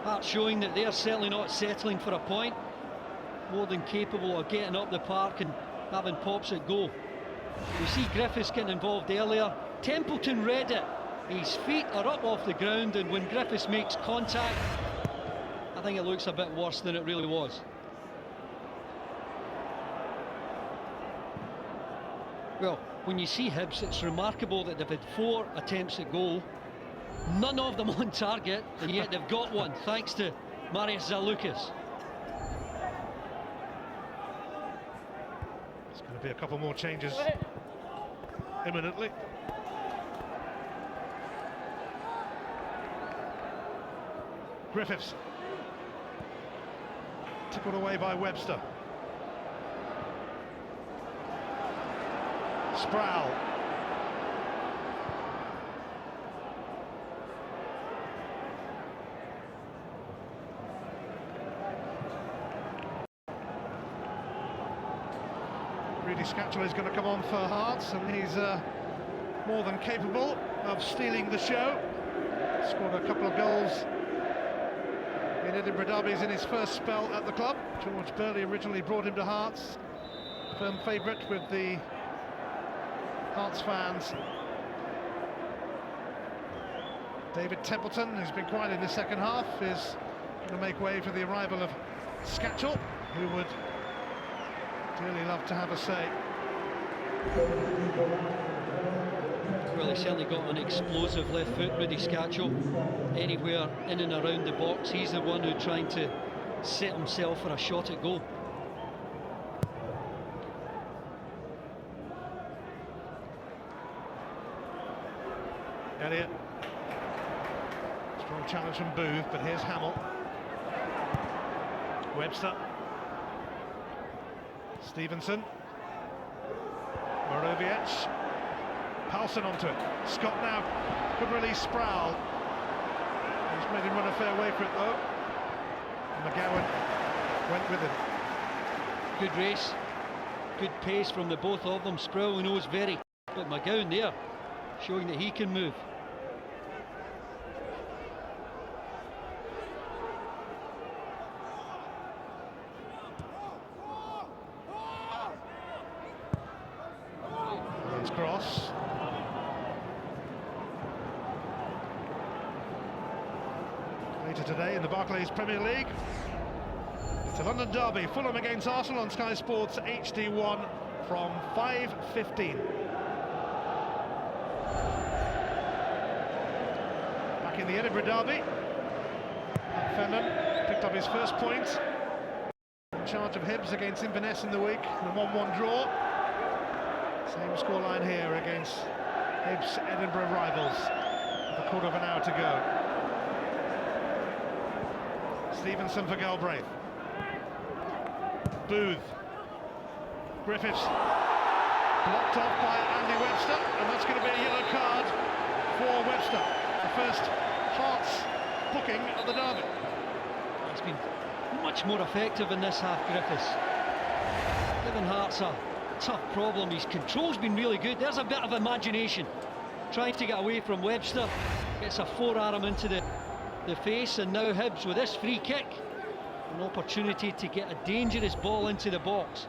That's showing that they're certainly not settling for a point. More than capable of getting up the park and having pops at goal. We see Griffiths getting involved earlier. Templeton read it. His feet are up off the ground, and when Griffiths makes contact, I think it looks a bit worse than it really was. Well, when you see Hibs, it's remarkable that they've had 4 attempts at goal, none of them on target, and yet they've got one thanks to Marius Zalukis. There's going to be a couple more changes imminently. Griffiths tickled away by Webster. Sproul. Rudy Scatchel is going to come on for Hearts, and he's more than capable of stealing the show. Scored a couple of goals in Edinburgh derbies in his first spell at the club. George Burley originally brought him to Hearts, firm favourite with the Hearts fans. David Templeton, who's been quiet in the second half, is going to make way for the arrival of Scatchel, who would dearly love to have a say. Well, he certainly got an explosive left foot, Rudy Scatchel. Anywhere in and around the box, he's the one who's trying to set himself for a shot at goal. Elliott. Strong challenge from Booth, but here's Hamill. Webster. Stevenson. Morovic. Paulson onto it. Scott now could release Sproul. He's made him run a fair way for it though. And McGowan went with him. Good race, good pace from the both of them. Sproul knows very, but McGowan there showing that he can move. Cross. Later today in the Barclays Premier League, it's a London derby, Fulham against Arsenal on Sky Sports HD1 from 5:15. Back in the Edinburgh derby, Fenton picked up his first point in charge of Hibs against Inverness in the week, the 1-1 draw. Same scoreline here against Hibs Edinburgh rivals with a quarter of an hour to go. Stevenson for Galbraith. Booth. Griffiths. Blocked off by Andy Webster, and that's going to be a yellow card for Webster. The first Hearts booking of the derby. He's been much more effective in this half, Griffiths. Given Hearts a tough problem, his control's been really good. There's a bit of imagination, trying to get away from Webster. Gets a forearm into the face, and now Hibs with this free kick, an opportunity to get a dangerous ball into the box.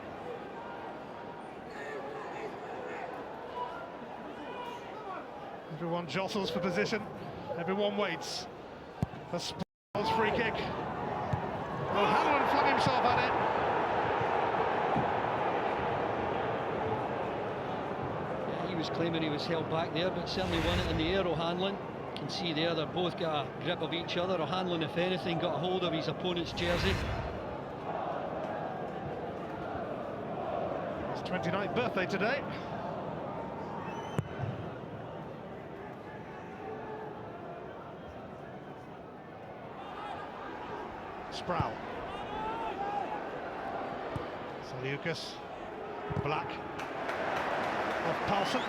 Everyone jostles for position, everyone waits for Sproul's free kick. O'Hanlon flung himself at it. was claiming he was held back there, but certainly won it in the air. O'Hanlon, you can see there they're both got a grip of each other. O'Hanlon, if anything, got a hold of his opponent's jersey. His 29th birthday today. Sproul. Lucas, Black, off Paulson.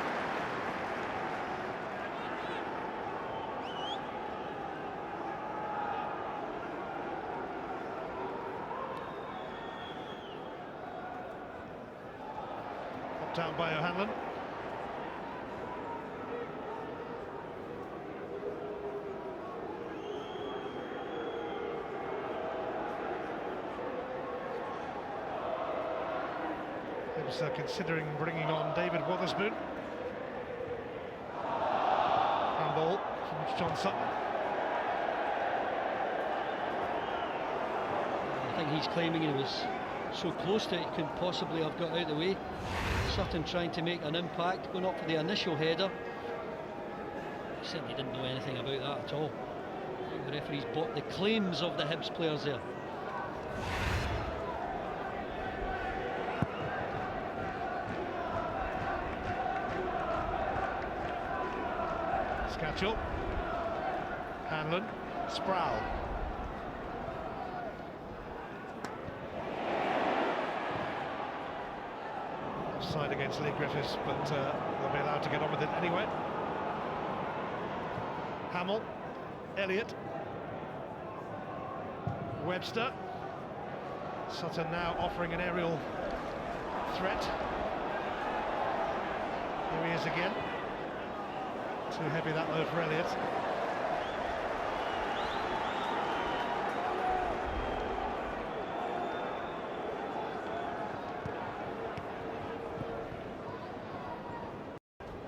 Popped out by O'Hanlon. Considering bringing on David Wotherspoon. Handball from John Sutton. I think he's claiming he was so close to it he couldn't possibly have got out of the way. Sutton trying to make an impact, going up for the initial header. He certainly didn't know anything about that at all. I think the referee's bought the claims of the Hibs players there. Scatchell, Hanlon, Sproul. Offside against Lee Griffiths, but they'll be allowed to get on with it anyway. Hamill, Elliott, Webster. Sutton now offering an aerial threat. Here he is again. Too heavy that load for Elliott.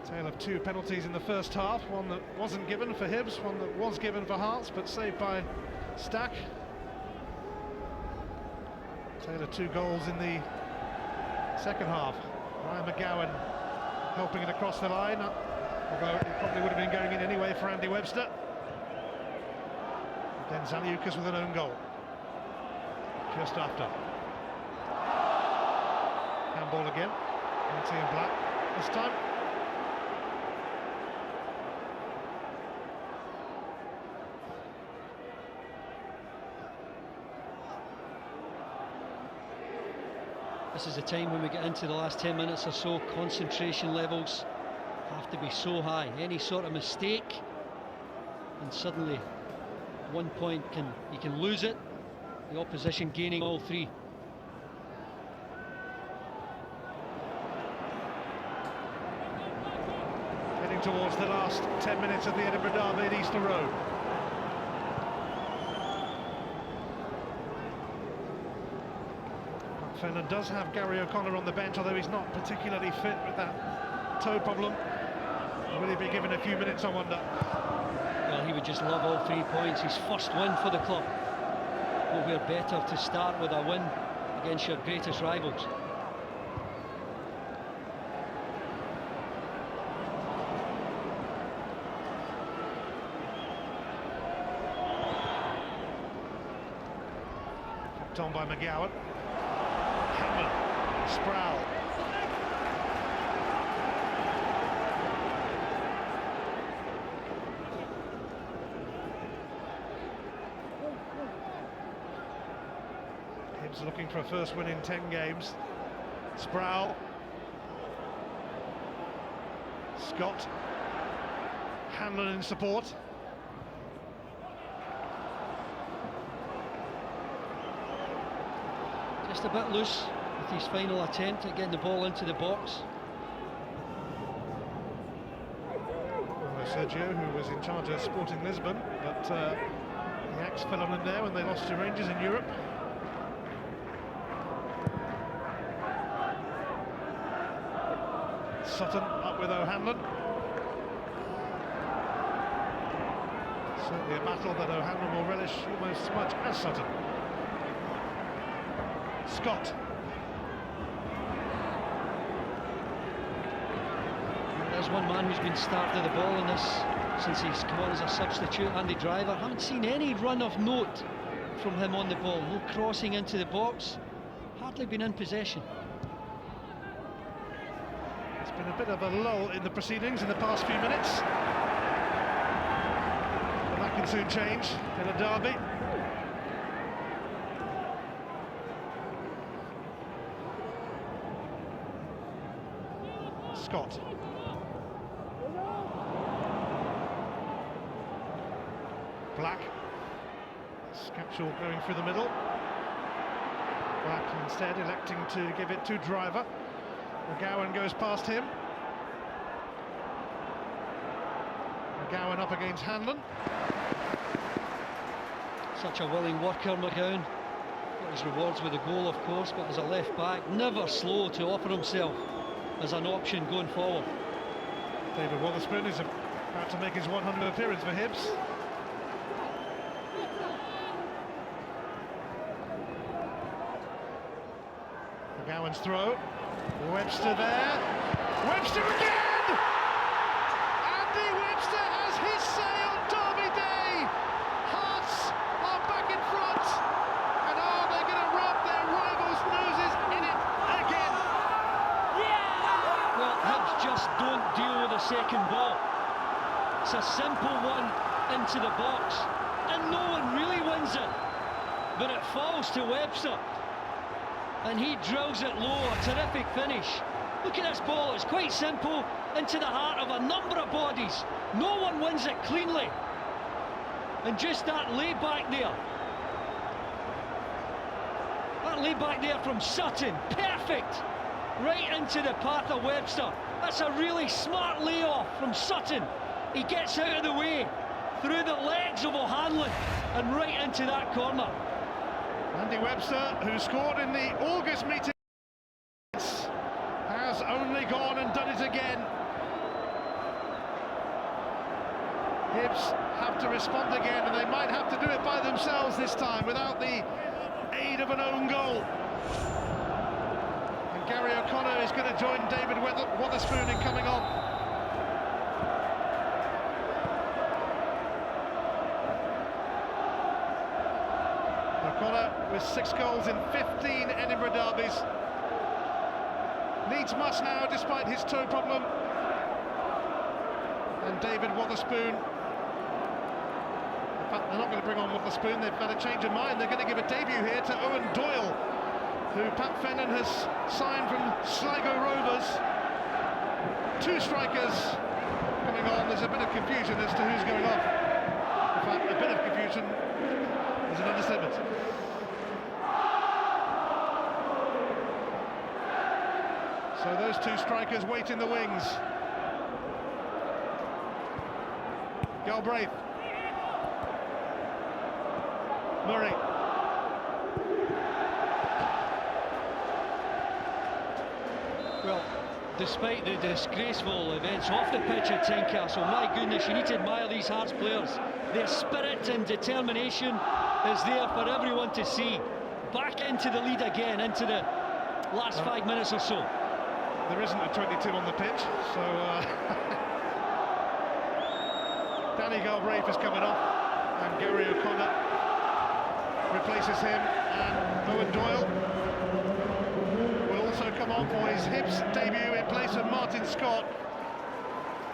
Tale of two penalties in the first half, one that wasn't given for Hibs, one that was given for Hearts, but saved by Stack. Tale of two goals in the second half. Ryan McGowan helping it across the line. Although it probably would have been going in anyway for Andy Webster. Then Zaliukas with an own goal. Just after. Handball again. Penalty in Black this time. This is the time when we get into the last 10 minutes or so, concentration levels have to be so high. Any sort of mistake and suddenly 1 point you can lose it, the opposition gaining all three. Heading towards the last 10 minutes of the Edinburgh Derby at Easter Road. Fenner does have Gary O'Connor on the bench, although he's not particularly fit with that toe problem. Will he be given a few minutes, I wonder? Well, he would just love all 3 points. His first win for the club. Nowhere better to start with a win against your greatest rivals. Kept on by McGowan. Hammond, Sproul. Looking for a first win in 10 games. Sproul, Scott, Hanlon in support. Just a bit loose with his final attempt at getting the ball into the box. Well, Sergio, who was in charge of Sporting Lisbon, but the axe fell on him there when they lost to Rangers in Europe. Sutton up with O'Hanlon. Certainly a battle that O'Hanlon will relish almost as much as Sutton. Scott. And there's There's one man who's been starved of the ball in this since he's come on as a substitute, Andy Driver. Haven't seen any run of note from him on the ball. No crossing into the box. Hardly been in possession. It's been a bit of a lull in the proceedings in the past few minutes. But that can soon change in a derby. Scott. Black. Scapshaw going through the middle. Black instead electing to give it to Driver. McGowan goes past him. McGowan up against Hanlon. Such a willing worker, McGowan. Got his rewards with the goal, of course, but as a left back, never slow to offer himself as an option going forward. David Wotherspoon is about to make his 100th appearance for Hibs. McGowan's throw. Webster there. Webster again! Andy Webster has his say on Derby Day. Hearts are back in front. And are they going to rub their rivals' noses in it again? Well, Hibs just don't deal with the second ball. It's a simple one into the box, and no one really wins it. But it falls to Webster, and he drills it low. A terrific finish. Look at this ball, it's quite simple, into the heart of a number of bodies. No one wins it cleanly. And just that lay back there. That lay back there from Sutton, perfect. Right into the path of Webster. That's a really smart layoff from Sutton. He gets out of the way, through the legs of O'Hanlon, and right into that corner. Andy Webster, who scored in the August meeting, has only gone and done it again. Hibs have to respond again, and they might have to do it by themselves this time, without the aid of an own goal. And Gary O'Connor is going to join David Wotherspoon in coming on. O'Connor with 6 goals in 15 Edinburgh derbies. Needs must now, despite his toe problem. And David Wotherspoon. In fact, they're not going to bring on Wotherspoon. They've got a change of mind. They're going to give a debut here to Owen Doyle, who Pat Fennon has signed from Sligo Rovers. 2 strikers coming on. There's a bit of confusion as to who's going off. In fact, a bit of confusion is an understatement. So those 2 strikers wait in the wings. Galbraith. Murray. Well, despite the disgraceful events off the pitch at Tynecastle, my goodness, you need to admire these Hearts players. Their spirit and determination is there for everyone to see. Back into the lead again, into the last 5 minutes or so. There isn't a 22 on the pitch, so Danny Galbraith is coming off, and Gary O'Connor replaces him, and Owen Doyle will also come on for his Hibs debut in place of Martin Scott.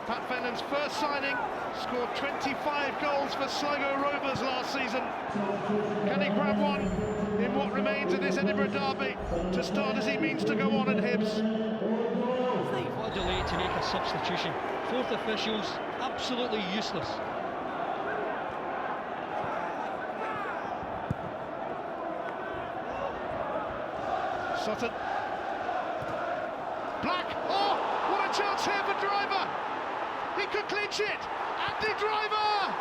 Pat Fennon's first signing, scored 25 goals for Sligo Rovers last season. Can he grab one in what remains of this Edinburgh derby to start as he means to go on at Hibs? What a delay to make a substitution. 4th officials, absolutely useless. Sutton. Black. Oh, what a chance here for Driver. He could clinch it. Andy Driver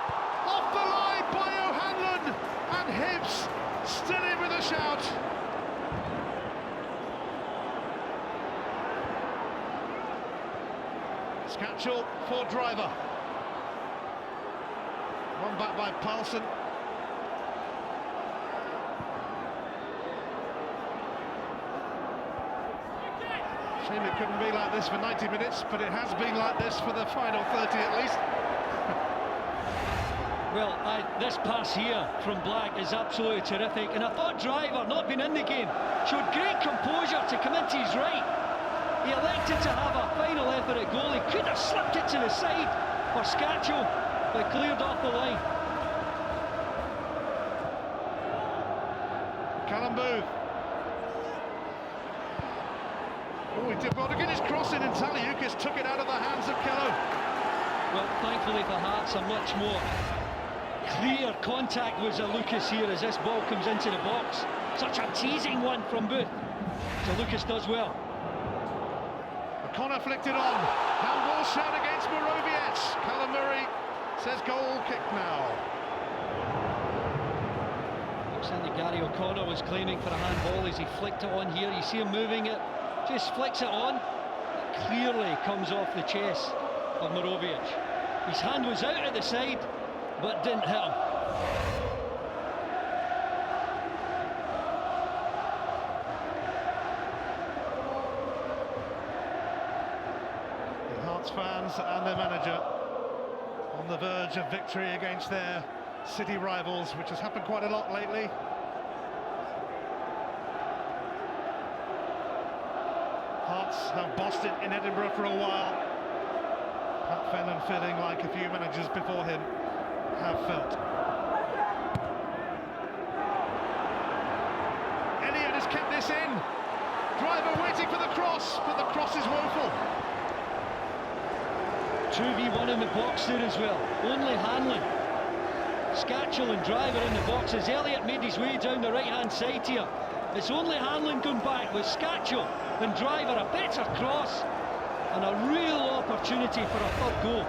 off the line by O'Hanlon, and Hibs still in with a shout. Scatchell for Driver. One back by Paulson. Shame it couldn't be like this for 90 minutes, but it has been like this for the final 30 at least. Well, this pass here from Black is absolutely terrific, and I thought Driver, not been in the game, showed great composure to come into his right. He elected to have a final effort at goal. He could have slipped it to the side for Scaccio, but cleared off the line. Callum Booth. Oh, he did well to get his cross in, and Taliukis took it out of the hands of Kello. Well, thankfully for Hearts, a much more clear contact was Lucas here as this ball comes into the box. Such a teasing one from Booth. So Lucas does well. O'Connor flicked it on. Handball shot against Moroviec. Callum Murray says goal kick now. Looks like Gary O'Connor was claiming for a handball as he flicked it on here. You see him moving it, just flicks it on. It clearly comes off the chest of Moroviec. His hand was out at the side, but didn't hit him. The Hearts fans and their manager on the verge of victory against their city rivals, which has happened quite a lot lately. Hearts have bossed it in Edinburgh for a while. Pat Fenton feeling like a few managers before him have felt. Elliott has kept this in. Driver waiting for the cross, but the cross is woeful. 2v1 in the box there as well. Only Hanlon. Scatchell and Driver in the box as Elliott made his way down the right-hand side here. It's only Hanlon going back with Scatchell and Driver. A better cross and a real opportunity for a third goal.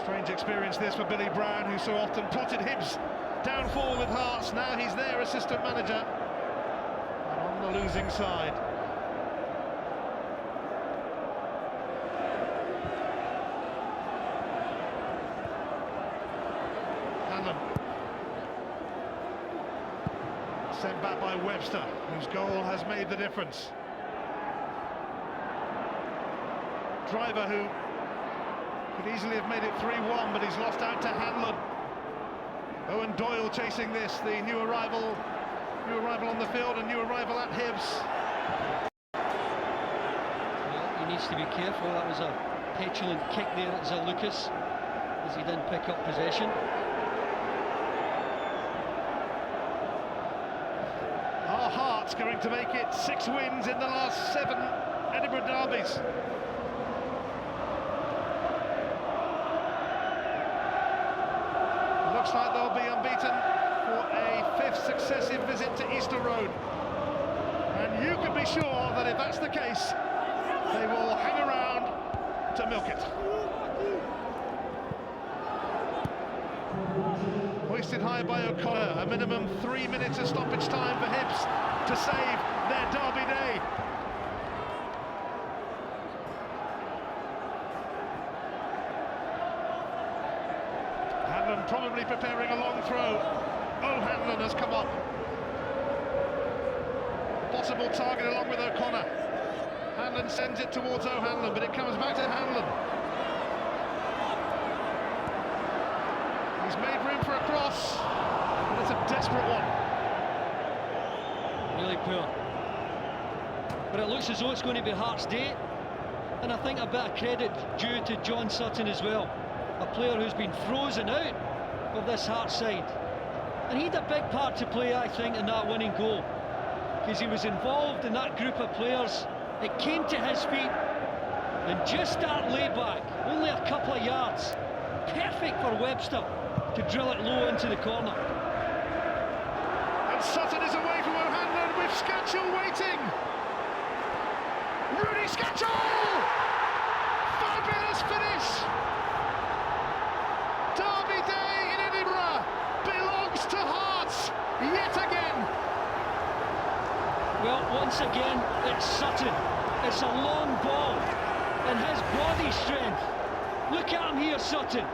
Strange experience this for Billy Brown, who so often plotted Hibs down forward with Hearts. Now he's their assistant manager and on the losing side. Hanlon sent back by Webster, whose goal has made the difference. Driver, who could easily have made it 3-1, but he's lost out to Hanlon. Owen Doyle chasing this, the new arrival on the field, a new arrival at Hibs. Well, he needs to be careful. That was a petulant kick there at Lucas as he didn't pick up possession. Are Hearts going to make it 6 wins in the last 7 Edinburgh derbies? Looks like they'll be unbeaten for a 5th successive visit to Easter Road. And you can be sure that if that's the case, they will hang around to milk it. Hoisted high by O'Connor, a minimum 3 minutes of stoppage time for Hibs to save their derby day. Hanlon probably preparing a long throw. O'Hanlon has come up. Possible target along with O'Connor. Hanlon sends it towards O'Hanlon, but it comes back to Hanlon. He's made room for a cross, but it's a desperate one. Really poor. But it looks as though it's going to be Hearts' day, and I think a bit of credit due to John Sutton as well. A player who's been frozen out of this Hearts side. And he had a big part to play, I think, in that winning goal. Because he was involved in that group of players. It came to his feet. And just that layback, only a couple of yards. Perfect for Webster to drill it low into the corner. And Sutton is away from O'Hanlon with Scatchell waiting. Rudy Scatchell! Fabulous finish! Derby day in Edinburgh belongs to Hearts yet again. Well, once again, it's Sutton. It's a long ball. and his body strength. Look at him here, Sutton.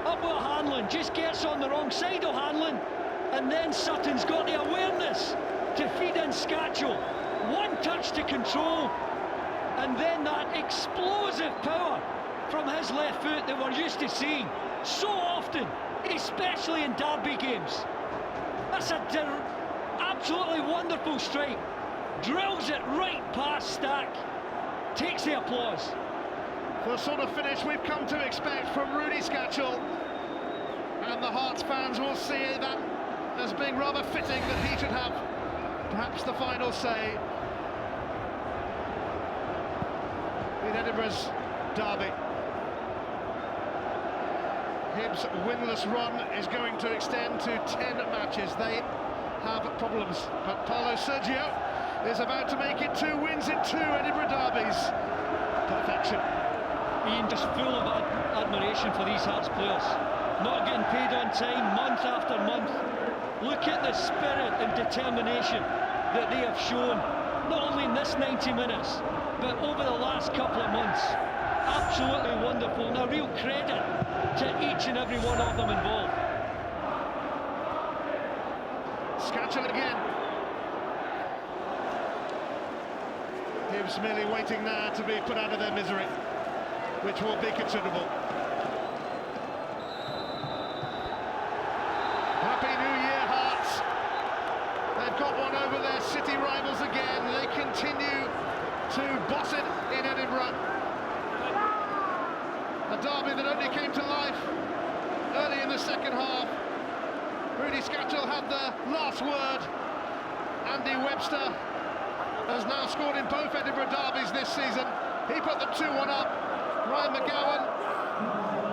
Up with Hanlon, just gets on the wrong side of Hanlon, and then Sutton's got the awareness to feed in Scatchell. One touch to control, and then that explosive power from his left foot that we're used to seeing so often, especially in derby games. That's a absolutely wonderful strike. Drills it right past Stack. Takes the applause. The sort of finish we've come to expect from Rudy Scatchell. And the Hearts fans will see that as being rather fitting that he should have perhaps the final say in Edinburgh's derby. Hibs' winless run is going to extend to 10 matches. They have problems, but Paulo Sergio is about to make it 2 wins in 2 Edinburgh derbies. Perfection. Ian, just full of admiration for these Hearts players. Not getting paid on time, month after month. Look at the spirit and determination that they have shown, not only in this 90 minutes, but over the last couple of months. Absolutely wonderful, and a real credit to each and every one of them involved. Scatchell again. Hibs merely waiting now to be put out of their misery, which will be considerable. Happy New Year, Hearts. They've got one over their city rivals again. They continue to boss it in Edinburgh. A derby that only came to life early in the second half. Rudy Scatchell had the last word. Andy Webster has now scored in both Edinburgh derbies this season. He put them 2-1 up. Ryan McGowan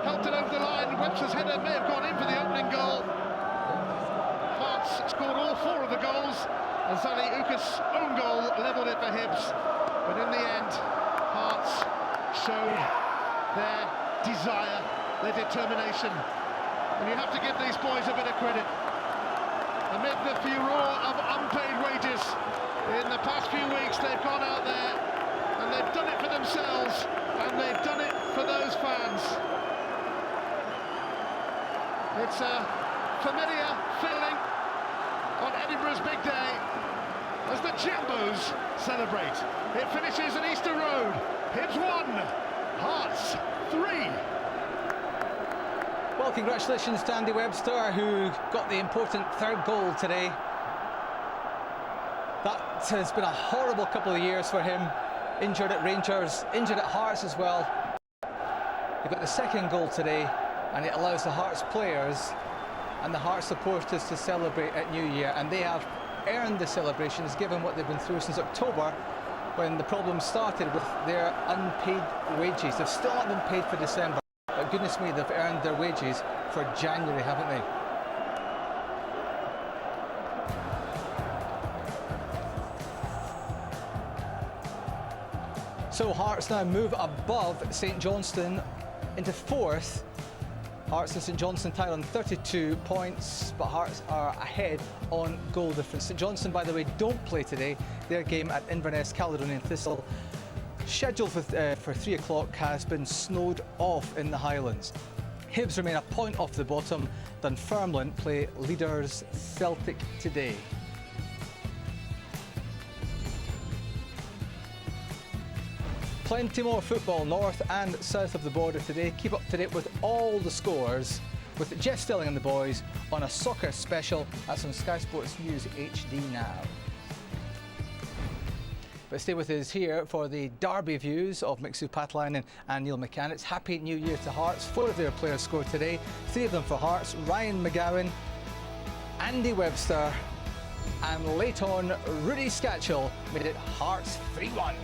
helped it over the line. Webster's header may have gone in for the opening goal. Hearts scored all 4 of the goals, and Sally Uka's own goal levelled it for Hibs. But in the end, Hearts showed their desire, their determination. And you have to give these boys a bit of credit. Amid the furore of unpaid wages, in the past few weeks they've gone out there and they've done it for themselves, and they've done it for those fans. It's a familiar feeling on Edinburgh's big day as the Jambos celebrate. It finishes at Easter Road. Hibs 1, Hearts 3. Well, congratulations to Andy Webster, who got the important 3rd goal today. That has been a horrible couple of years for him. Injured at Rangers, injured at Hearts as well. He got the 2nd goal today, and it allows the Hearts players and the Hearts supporters to celebrate at New Year, and they have earned the celebrations given what they've been through since October, when the problem started with their unpaid wages. They've still not been paid for December, but goodness me, they've earned their wages for January, haven't they? So Hearts now move above St Johnstone into 4th. Hearts and St Johnstone tied on 32 points, but Hearts are ahead on goal difference. St Johnstone, by the way, don't play today. Their game at Inverness Caledonian Thistle, scheduled for 3 o'clock, has been snowed off in the Highlands. Hibs remain a point off the bottom. Dunfermline play leaders Celtic today. Plenty more football north and south of the border today. Keep up to date with all the scores with Jeff Stilling and the boys on a soccer special. That's on Sky Sports News HD now. But stay with us here for the derby views of Mixu Patline and Neil McCann. It's Happy New Year to Hearts. 4 of their players scored today. 3 of them for Hearts. Ryan McGowan, Andy Webster, and late on Rudy Scatchell made it Hearts 3-1.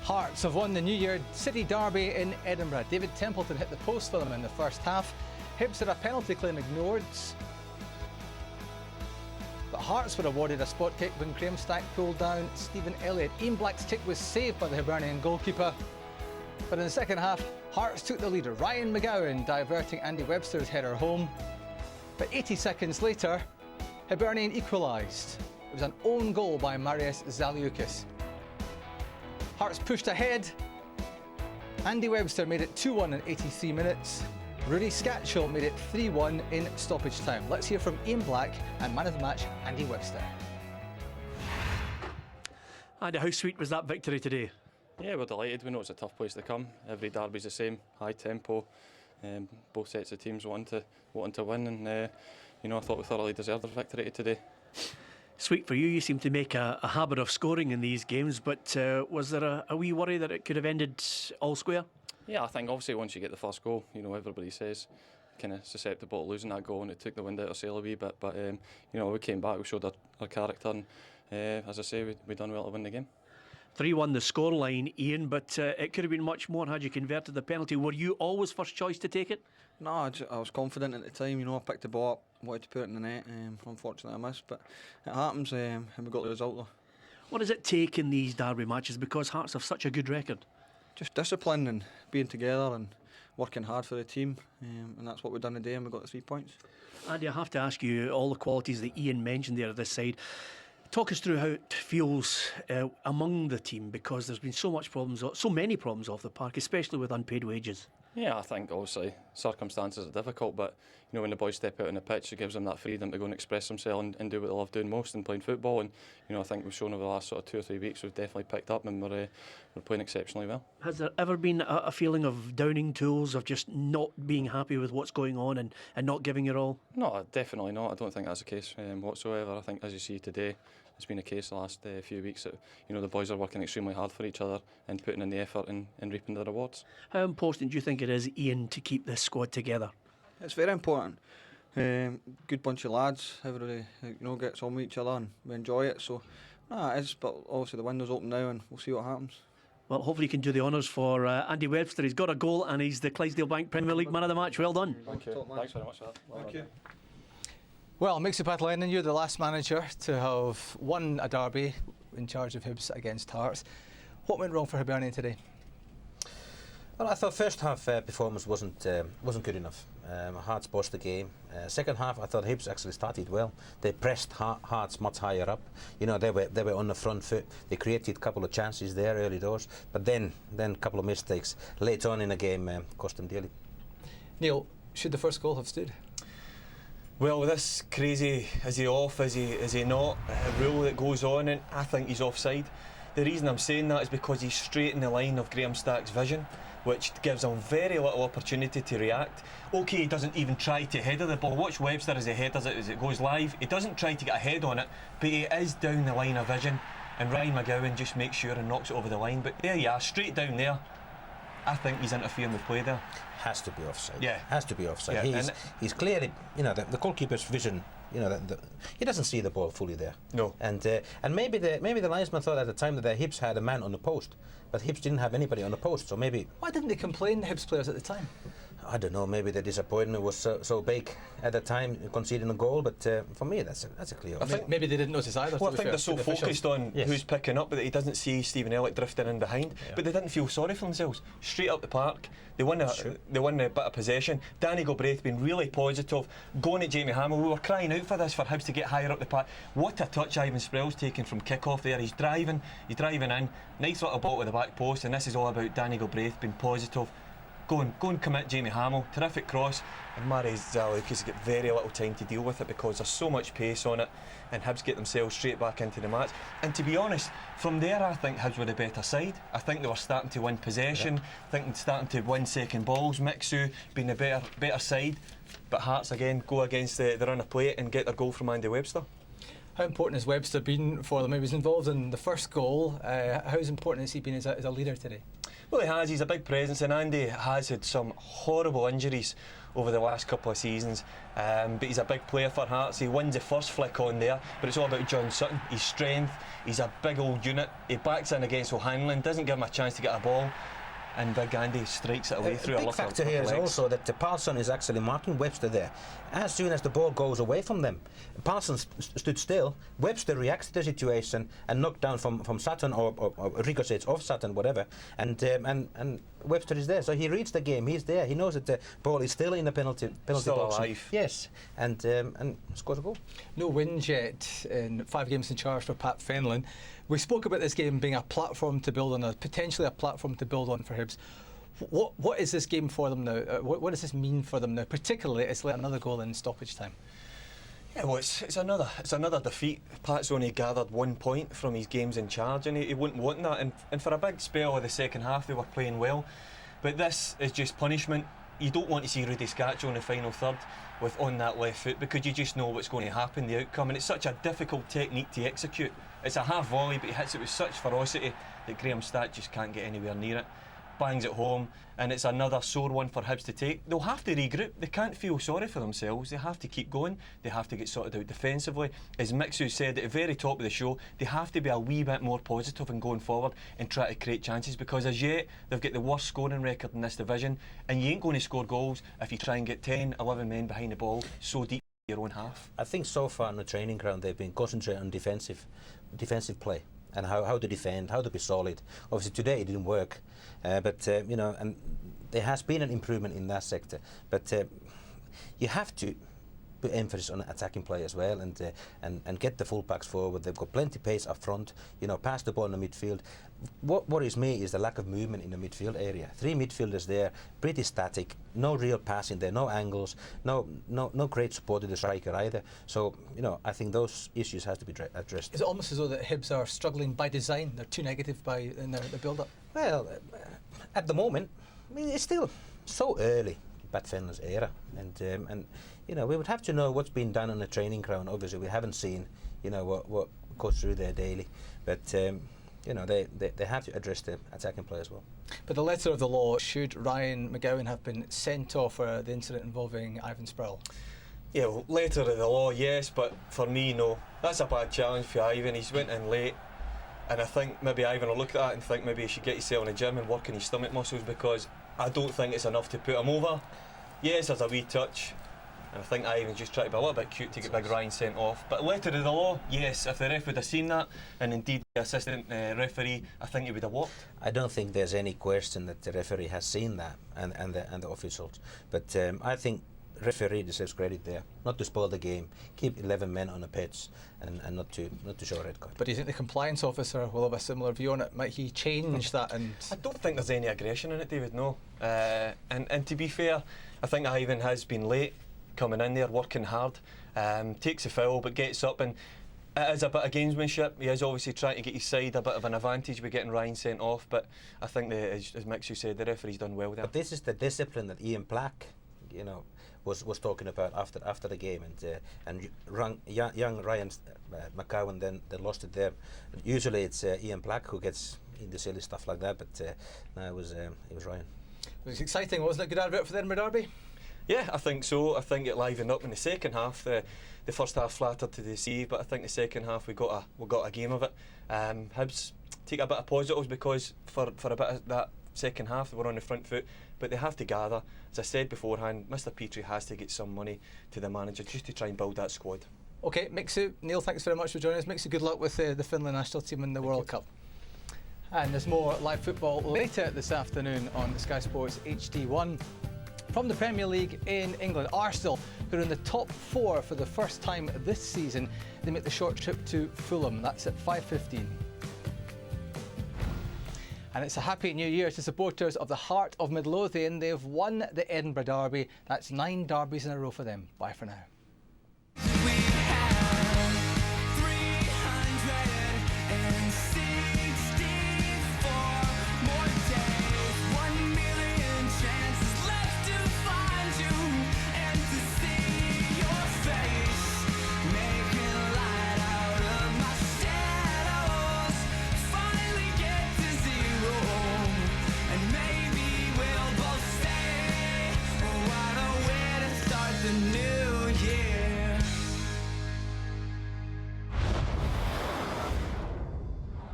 Hearts have won the New Year City Derby in Edinburgh. David Templeton hit the post for them in the first half. Hibs had a penalty claim ignored, but Hearts were awarded a spot kick when Graham Stack pulled down Stephen Elliott. Ian Black's kick was saved by the Hibernian goalkeeper, but in the second half, Hearts took the lead. Ryan McGowan diverting Andy Webster's header home. But 80 seconds later, Hibernian equalised. It was an own goal by Marius Zaliukas. Hearts pushed ahead. Andy Webster made it 2-1 in 83 minutes. Rudy Scatchell made it 3-1 in stoppage time. Let's hear from Ian Black and man of the match, Andy Webster. Andy, how sweet was that victory today? Yeah, we're delighted. We know it's a tough place to come. Every derby's the same, high tempo. Both sets of teams wanting to win, and you know, I thought we thoroughly deserved the victory today. Sweet for you. You seem to make a habit of scoring in these games, but was there a wee worry that it could have ended all square? Yeah, I think obviously once you get the first goal, you know, everybody says kind of susceptible to losing that goal, and it took the wind out of sail a wee bit. But you know, we came back, we showed our character, and as I say, we done well to win the game. 3-1 the scoreline, Ian, but it could have been much more had you converted the penalty. Were you always first choice to take it? No, I was confident at the time. You know, I picked the ball up, wanted to put it in the net. Unfortunately, I missed, but it happens, and we got the result though. What does it take in these derby matches, because Hearts have such a good record? Just discipline and being together and working hard for the team, and that's what we've done today, and we got the 3 points. Andy, I have to ask you, all the qualities that Ian mentioned there at this side, talk us through how it feels among the team, because there's been so many problems off the park, especially with unpaid wages. Yeah, I think obviously circumstances are difficult, but you know, when the boys step out on the pitch, it gives them that freedom to go and express themselves and do what they love doing most, and playing football. And you know, I think we've shown over the last sort of 2 or 3 weeks we've definitely picked up, and we're playing exceptionally well. Has there ever been a feeling of downing tools, of just not being happy with what's going on and not giving it all? No, definitely not. I don't think that's the case whatsoever. I think, as you see today, it's been a case the last few weeks that you know, the boys are working extremely hard for each other and putting in the effort and reaping the rewards. How important do you think it is, Ian, to keep this squad together? It's very important. Good bunch of lads. Everybody, you know, gets on with each other and we enjoy it. So, it is. But obviously the window's open now, and we'll see what happens. Well, hopefully you can do the honours for Andy Webster. He's got a goal and he's the Clydesdale Bank Premier League man of the match. Well done. Thank you. Thanks very much for that. Thank you. Well, Mixu Patalainen, you're the last manager to have won a derby in charge of Hibs against Hearts. What went wrong for Hibernian today? Well, I thought first half performance wasn't good enough. Hearts bossed the game. Second half, I thought Hibs actually started well. They pressed Hearts much higher up. You know, they were on the front foot. They created a couple of chances there early doors, but then a couple of mistakes late on in the game cost them dearly. Neil, should the first goal have stood? Well, with this crazy, is he off, is he not, rule that goes on, and I think he's offside. The reason I'm saying that is because he's straight in the line of Graham Stack's vision, which gives him very little opportunity to react. OK, he doesn't even try to header the ball. Watch Webster as he headers it as it goes live. He doesn't try to get a head on it, but he is down the line of vision, and Ryan McGowan just makes sure and knocks it over the line. But there you are, straight down there. I think he's interfering with play there. Has to be offside. Yeah. Has to be offside. Yeah, he's clearly, you know, the goalkeeper's vision, you know, he doesn't see the ball fully there. No. And maybe the linesman thought at the time that the Hibs had a man on the post, but Hibs didn't have anybody on the post, so maybe... Why didn't they complain, the Hibs players, at the time? I don't know, maybe the disappointment was so big at the time, conceding a goal, but for me that's a clear... I think maybe they didn't notice either. Well, I think they're so focused on who's picking up that he doesn't see Stephen Elliott drifting in behind, but they didn't feel sorry for themselves. Straight up the park, they won a bit of possession. Danny Galbraith been really positive, going at Jamie Hamill. We were crying out for this, for Hibs to get higher up the park. What a touch Ivan Sprell's taken from kick-off there. He's driving in, nice little ball to the back post, and this is all about Danny Galbraith being positive. Go and commit Jamie Hamill, terrific cross, and Marius Zaliukas get very little time to deal with it because there's so much pace on it, and Hibs get themselves straight back into the match. And to be honest, from there I think Hibs were the better side. I think they were starting to win possession, starting to win second balls, Mixu being the better side, but Hearts again go against the run of play and get their goal from Andy Webster. How important has Webster been for them? He was involved in the first goal. How important has he been as a leader today? Well, he has. He's a big presence, and Andy has had some horrible injuries over the last couple of seasons, but he's a big player for Hearts. He wins the first flick on there, but it's all about John Sutton, his strength. He's a big old unit. He backs in against O'Hanlon, doesn't give him a chance to get a ball, and Big Andy strikes it away through a big factor here is also that Paulson is actually marking Webster there. As soon as the ball goes away from them, Paulson stood still, Webster reacts to the situation and knocked down from Sutton or ricochets off Sutton, whatever, and Webster is there, so he reads the game. He's there. He knows that the ball is still in the penalty still box. alive. Yes, and scores a goal. No wins yet in 5 games in charge for Pat Fenlon. We spoke about this game being a platform to build on, potentially a platform to build on for Hibs. What is this game for them now? What does this mean for them now? Particularly, it's let another goal in stoppage time. Yeah, well, it's another defeat. Pat's only gathered 1 point from his games in charge, and he wouldn't want that. And for a big spell of the second half, they were playing well. But this is just punishment. You don't want to see Rudy Scaccio in the final third on that left foot, because you just know what's going to happen, the outcome. And it's such a difficult technique to execute. It's a half volley, but he hits it with such ferocity that Graham Stack just can't get anywhere near it. Bangs it home, and it's another sore one for Hibs to take. They'll have to regroup. They can't feel sorry for themselves. They have to keep going. They have to get sorted out defensively. As Mixu said at the very top of the show, they have to be a wee bit more positive in going forward and try to create chances, because as yet they've got the worst scoring record in this division, and you ain't going to score goals if you try and get 10, 11 men behind the ball so deep in your own half. I think so far on the training ground they've been concentrating on defensive play and how to defend, how to be solid. Obviously today it didn't work, but you know, and there has been an improvement in that sector. But you have to put emphasis on attacking play as well, and get the fullbacks forward. They've got plenty of pace up front. You know, pass the ball in the midfield. What worries me is the lack of movement in the midfield area. 3 midfielders there, pretty static. No real passing there, no angles, no great support to the striker either. So you know, I think those issues have to be addressed. Is it almost as though that Hibs are struggling by design? They're too negative in their build-up. Well, at the moment, I mean, it's still so early, Pat Fenlon's era, and you know, we would have to know what's been done on the training ground. Obviously, we haven't seen, you know, what goes through there daily, but you know, they have to address the attacking play as well. But the letter of the law, should Ryan McGowan have been sent off for the incident involving Ivan Sproul? Yeah, well, letter of the law, yes, but for me, no. That's a bad challenge for Ivan. He's went in late, and I think maybe Ivan will look at that and think maybe he should get himself in the gym and work on his stomach muscles, because I don't think it's enough to put him over. Yes, there's a wee touch, and I think Ivan's just trying to be a little bit cute to get Big Ryan sent off. But letter of the law, yes, if the ref would have seen that, and indeed the assistant referee, I think he would have walked. I don't think there's any question that the referee has seen that, and the officials. But I think referee deserves credit there, not to spoil the game, keep 11 men on the pitch, and not to show a red card. But do you think the compliance officer will have a similar view on it? Might he change that? And I don't think there's any aggression in it, David, no. And to be fair, I think Ivan has been late coming in there, working hard, takes a foul but gets up, and it is a bit of gamesmanship. He is obviously trying to get his side a bit of an advantage with getting Ryan sent off, but I think, as Mixu said, the referee's done well there. But this is the discipline that Ian Black, you know, was talking about after the game, and young Ryan McGowan then lost it there. Usually it's Ian Black who gets into silly stuff like that, but no, it was Ryan. It was exciting, wasn't it? Good advert for the Edinburgh Derby? Yeah, I think so. I think it livened up in the second half. The first half flattered to deceive, but I think the second half we got a game of it. Hibs take a bit of positives, because for a bit of that second half they were on the front foot, but they have to gather. As I said beforehand, Mr. Petrie has to get some money to the manager just to try and build that squad. Okay, Mixu, Neil, thanks very much for joining us. Mixu, good luck with the Finland national team in the World Cup. And there's more live football later this afternoon on Sky Sports HD1. From the Premier League in England, Arsenal, who are in the top 4 for the first time this season, they make the short trip to Fulham. That's at 5:15. And it's a happy new year to supporters of the Heart of Midlothian. They've won the Edinburgh Derby. That's 9 derbies in a row for them. Bye for now.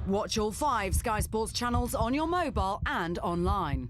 Watch all 5 Sky Sports channels on your mobile and online.